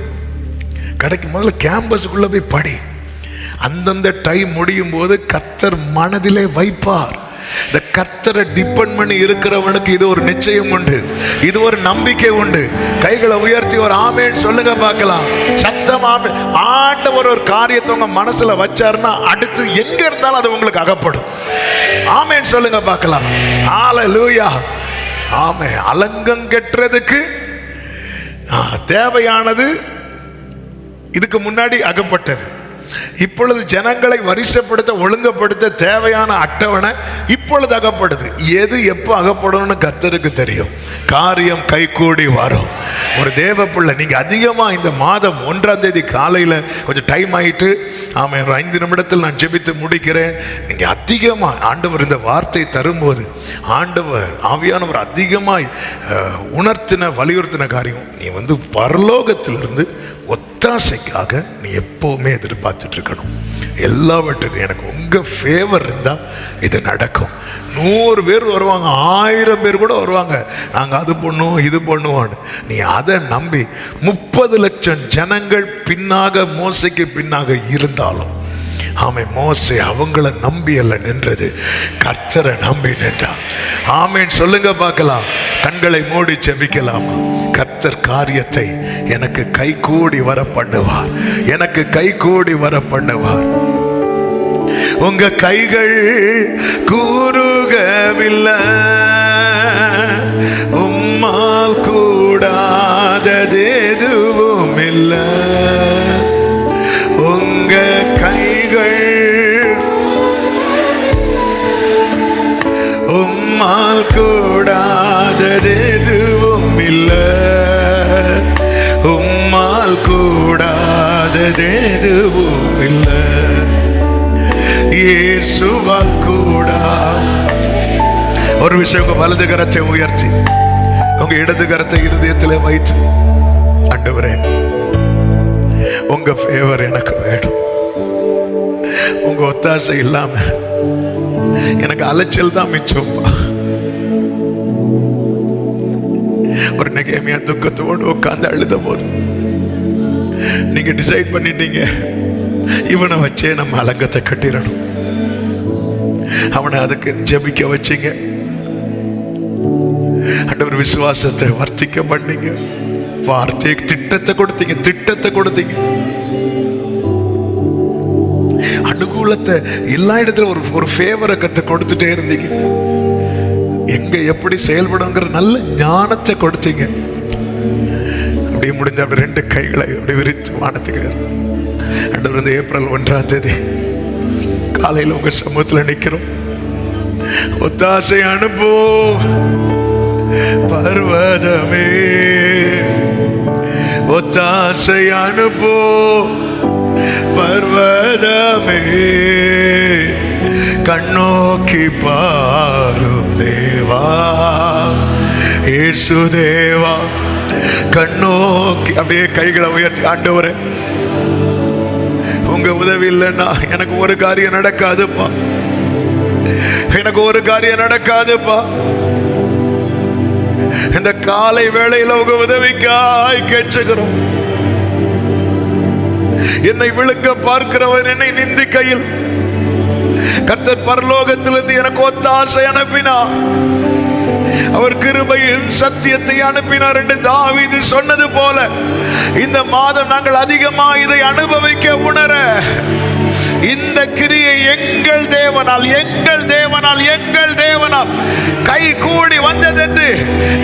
கிடைக்கும். முதல்ல கேம்பஸுக்குள்ள போய் படி. அந்தந்த டைம் முடியும் போது கர்த்தர் மனதிலே வைப்பார். இந்த கர்த்தரை டிபெண்ட் பண்ணி இருக்கிறவனுக்கு இது ஒரு நிச்சயம் உண்டு, இது ஒரு நம்பிக்கை உண்டு. கைகளை உயர்த்தி ஒரு ஆமேன் சொல்லுங்க பார்க்கலாம். சத்தம் ஆமேன். ஆண்டவர் ஒரு காரியத்தை உங்க மனசுல வச்சாருன்னா அடுத்து எங்க இருந்தாலும் அது உங்களுக்கு அகப்படும். ஆமேன் சொல்லுங்க பார்க்கலாம். ஹல்லேலூயா. ஆமே. அலங்கம் கெட்டுறதுக்கு தேவையானது இதுக்கு முன்னாடி அகப்பட்டது. இப்பொழுது ஜனங்களை வரிசைப்படுத்த ஒழுங்கப்படுத்த தேவையான அட்டவணை இப்பொழுது அகப்படுது. எது எப்போ அகப்படணும்னு கர்த்தருக்கு தெரியும். காரியம் கைகூடி வரும். ஒரு தேவ பிள்ளை, நீங்க அதிகமா இந்த மாதம் 1ஆம் தேதி காலையில கொஞ்சம் டைம் ஆயிட்டு, ஆமா, ஒரு 5 நிமிடத்தில் நான் ஜெபித்து முடிக்கிறேன். நீங்க அதிகமா ஆண்டவர் இந்த வார்த்தை தரும்போது ஆண்டவர் ஆவியானவர் அதிகமாய் உணர்த்தின வலியுறுத்தின காரியம், நீ பரலோகத்திலிருந்து ஒத்தாசைக்காக நீ எப்பவுமே எதிர்பார்த்துட்டு இருக்கணும். எல்லாவற்றுக்கும் எனக்கு உங்க ஃபேவர் இருந்தா இது நடக்கும். 100 பேர் வருவாங்க, 1000 பேர் கூட வருவாங்க, நாங்க அது பண்ணுவோம் இது பண்ணுவோம். நீ அதை நம்பி 30 லட்சம் ஜனங்கள் பின்னாக மோசைக்கு பின்னாக இருந்தாலும், ஆமை, மோசே அவங்கள நம்பி அல்ல நின்றது, கர்த்தரை நம்பி நின்றான். ஆமேன் சொல்லுங்க பார்க்கலாம். கண்களை மூடி ஜெபிக்கலாமா? கர்த்தர் காரியத்தை எனக்கு கைகூடி வர பண்ணுவார், எனக்கு கைகூடி வர பண்ணுவார். உங்க கைகள் கூறுகவில்லை, உம்மால் கூடாதது எதுவும் இல்லை. உங்க கைகள் உம்மால் கூடாதது எதுவும் இல்லை, உம்மால் கூடாதது எதுவும் இல்லை. இயேசுவால் கூடா. ஒரு விஷயம், உங்க வலது கரத்தை உயர்த்தி உங்க இடது கரத்தை இருதயத்தில் வைத்து, ஆண்டவரே உங்க ஃபேவர் எனக்கு வேணும். உங்க ஒத்தாசை இல்லாம எனக்கு அலைச்சல் தான் மிச்சம்பா. ஒரு நெகேமியா துக்கத்தோடு உட்கார்ந்து அழுத போது நீங்க டிசைட் பண்ணிட்டீங்க, இவனை வச்சே நம்ம அலங்கத்தை கட்டிடணும். அவனை அதுக்கு ஜெபிக்க வச்சீங்க. ஆண்டவர் விசுவாசத்தை வர்த்திக்க பண்ணீங்க. வார்த்தை திட்டத்தை கொடுத்தீங்க. அனுகூலத்தை எல்லா இடத்துல ஒரு ஃபேவரை கொடுத்துட்டே இருந்தீங்க. எங்க எப்படி செயல்படுங்கிற நல்ல ஞானத்தை கொடுத்தீங்க. அப்படியே முடிஞ்ச அப்படி 2 கைகளை அப்படி விரித்து வானத்துக்கு. ஆண்டவர், ஏப்ரல் 1ஆம் தேதி காலையில் உங்க சமூகத்தில் நிற்கிறோம். ஒத்தாசை அனுப்போ, பர்வதமே ஒத்தாசை அனுப்போ, பர்வதமே கண்ணோக்கி பாரும் தேவா, இயேசு தேவா கண்ணோக்கி. அப்படியே கைகளை உயர்த்தி, ஆண்டவரே உங்க உதவி இல்லைன்னா எனக்கு ஒரு காரியம் நடக்காதுப்பா, எனக்கு ஒரு காரியம் நடக்காதுப்பா. இந்த காலை வேளையில உங்க உதவிக்காய் கெஞ்சுகிறோம். என்னை விழுங்க பார்க்கிறவன் என்னை நிந்திக்கையில் கர்த்தர் பரலோகத்திலிருந்து எனக்கு ஒத்தாசை அனுப்பினார், அவர் கிருபையும் சத்தியத்தை அனுப்பினார் என்று தாவீது சொன்னது போல இந்த மாதம் நாங்கள் அதிகமாக இதை அனுபவிக்க உணர, இந்த கிரியை எங்கள் தேவனால் எங்கள் தேவனால் எங்கள் தேவனால் கை கூடி வந்ததென்று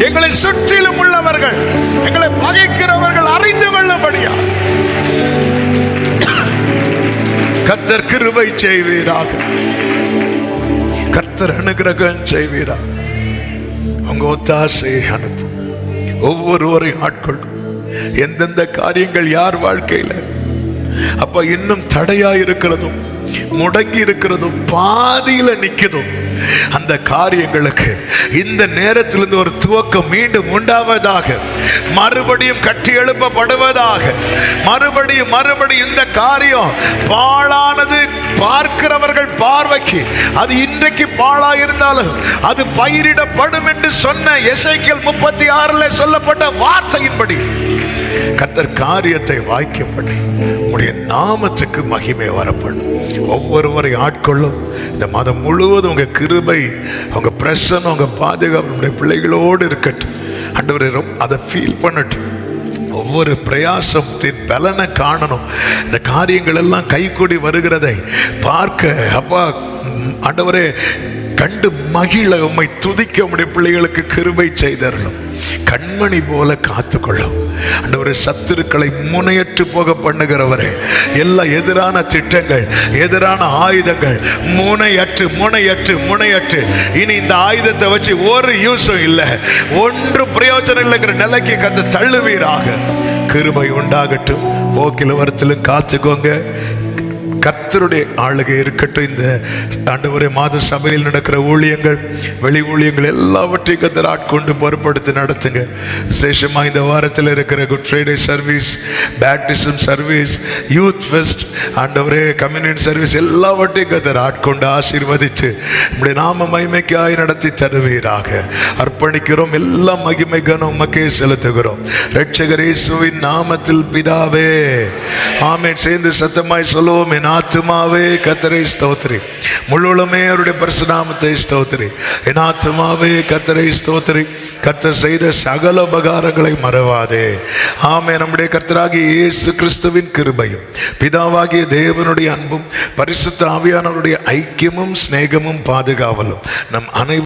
எங்களை சுற்றிலும் உள்ளவர்கள், எங்களை பகைக்கிறவர்கள் அறிந்து கொள்ளும்படியா கர்த்தர் கிருபை செய்வீராக, கர்த்தர் அனுகிரகம் செய்வீராக. உங்க ஒத்தாசையை அனுப்பு, ஒவ்வொருவரையும் ஆட்கொள்ளும். எந்தெந்த காரியங்கள் யார் வாழ்க்கையில அப்ப இன்னும் தடையா இருக்கிறதும் முடங்கி இருக்கிறதும் பாதியில நிற்குதும், அந்த காரியங்களுக்கு இந்த நேரத்திலிருந்து ஒரு துவக்கம் மீண்டும் உண்டாவதாக, மறுபடியும் கட்டி எழுப்பப்படுவதாக. மறுபடியும் இந்த காரியம் பாழானது பார்க்கிறவர்கள் பார்வைக்கு அது இன்றைக்கு பாழா இருந்தாலும் அது பயிரிடப்படும் என்று சொன்ன எசேக்கியேல் 36 சொல்லப்பட்ட வார்த்தையின்படி கர்த்தர் காரியத்தை வாய்க்க பண்ணி உடைய நாமத்துக்கு மகிமை வரப்படும். ஒவ்வொருவரை ஆட்கொள்ளும். இந்த மாதம் முழுவதும் உங்க கிருபை, உங்க பிரசன்னம், உங்க பாதுகாப்பு உடைய பிள்ளைகளோடு இருக்கட்டும். ஆண்டவரே அதை ஃபீல் பண்ணட்டும். ஒவ்வொரு பிரயாசத்தின் பலனை காணணும். இந்த காரியங்கள் எல்லாம் கைகூடி வருகிறதை பார்க்க அப்பா ஆண்டவரே கண்டு மகிழ உம்மை துதிக்க உம்முடைய பிள்ளைகளுக்கு கிருபை செய்தரணும். கண்மணி போல காத்துக்கொள்ளும் ஆண்டவரே. சத்துருக்களை முனையற்று போக பண்ணுகிறவரே, எல்லா எதிரான திட்டங்கள், எதிரான ஆயுதங்கள் முனையற்று இனி இந்த ஆயுதத்தை வச்சு ஒரு யூஸும் இல்லை, ஒன்று பிரயோஜனம் இல்லைங்கிற நிலைக்கு கத்து தள்ளுவீராக. கிருபை உண்டாகட்டும். போக்கில வரத்திலும் காத்துக்கோங்க. கர்த்தருடைய ஆளுகை இருக்கட்டும். இந்த ஆண்டவரே மாத சபையில் நடக்கிற ஊழியங்கள், வெளி ஊழியங்கள் எல்லாவற்றையும் கர்த்தர் ஆட்கொண்டு பொறுப்படுத்தி நடத்துங்க. விசேஷமாக இந்த வாரத்தில் இருக்கிற Good Friday service, baptism service, youth fest, ஆண்டவரே கம்யூனிட்டி சர்வீஸ் எல்லாவற்றையும் கர்த்தர் ஆட்கொண்டு ஆசீர்வதித்து நம்முடைய நாம மகிமைக்காய் நடத்தி தருவீராக. அர்ப்பணிக்கிறோம். எல்லா மகிமை கனம் உமக்கே செலுத்துகிறோம். இரட்சகர் இயேசுவின் நாமத்தில் பிதாவே, ஆமென். சேர்ந்து சத்தமாய் சொல்லுவோம். என் ஆத்துமாவே கர்த்தரை ஸ்தோத்திரி, முழுவதுமே அவருடைய பரிசுநாமத்தை ஸ்தோத்திரி. என் ஆத்துமாவே கர்த்தரை ஸ்தோத்திரி, கர்த்தர் செய்த சகல உபகாரங்களை மறவாதே. ஆமென். நம்முடைய கர்த்தராகிய இயேசு கிறிஸ்துவின் கிருபையும் பிதாவாகிய தேவனுடைய அன்பும் பரிசுத்த ஆவியானவருடைய ஐக்கியமும் சிநேகமும் பாதுகாவலும் நம் அனைவரும்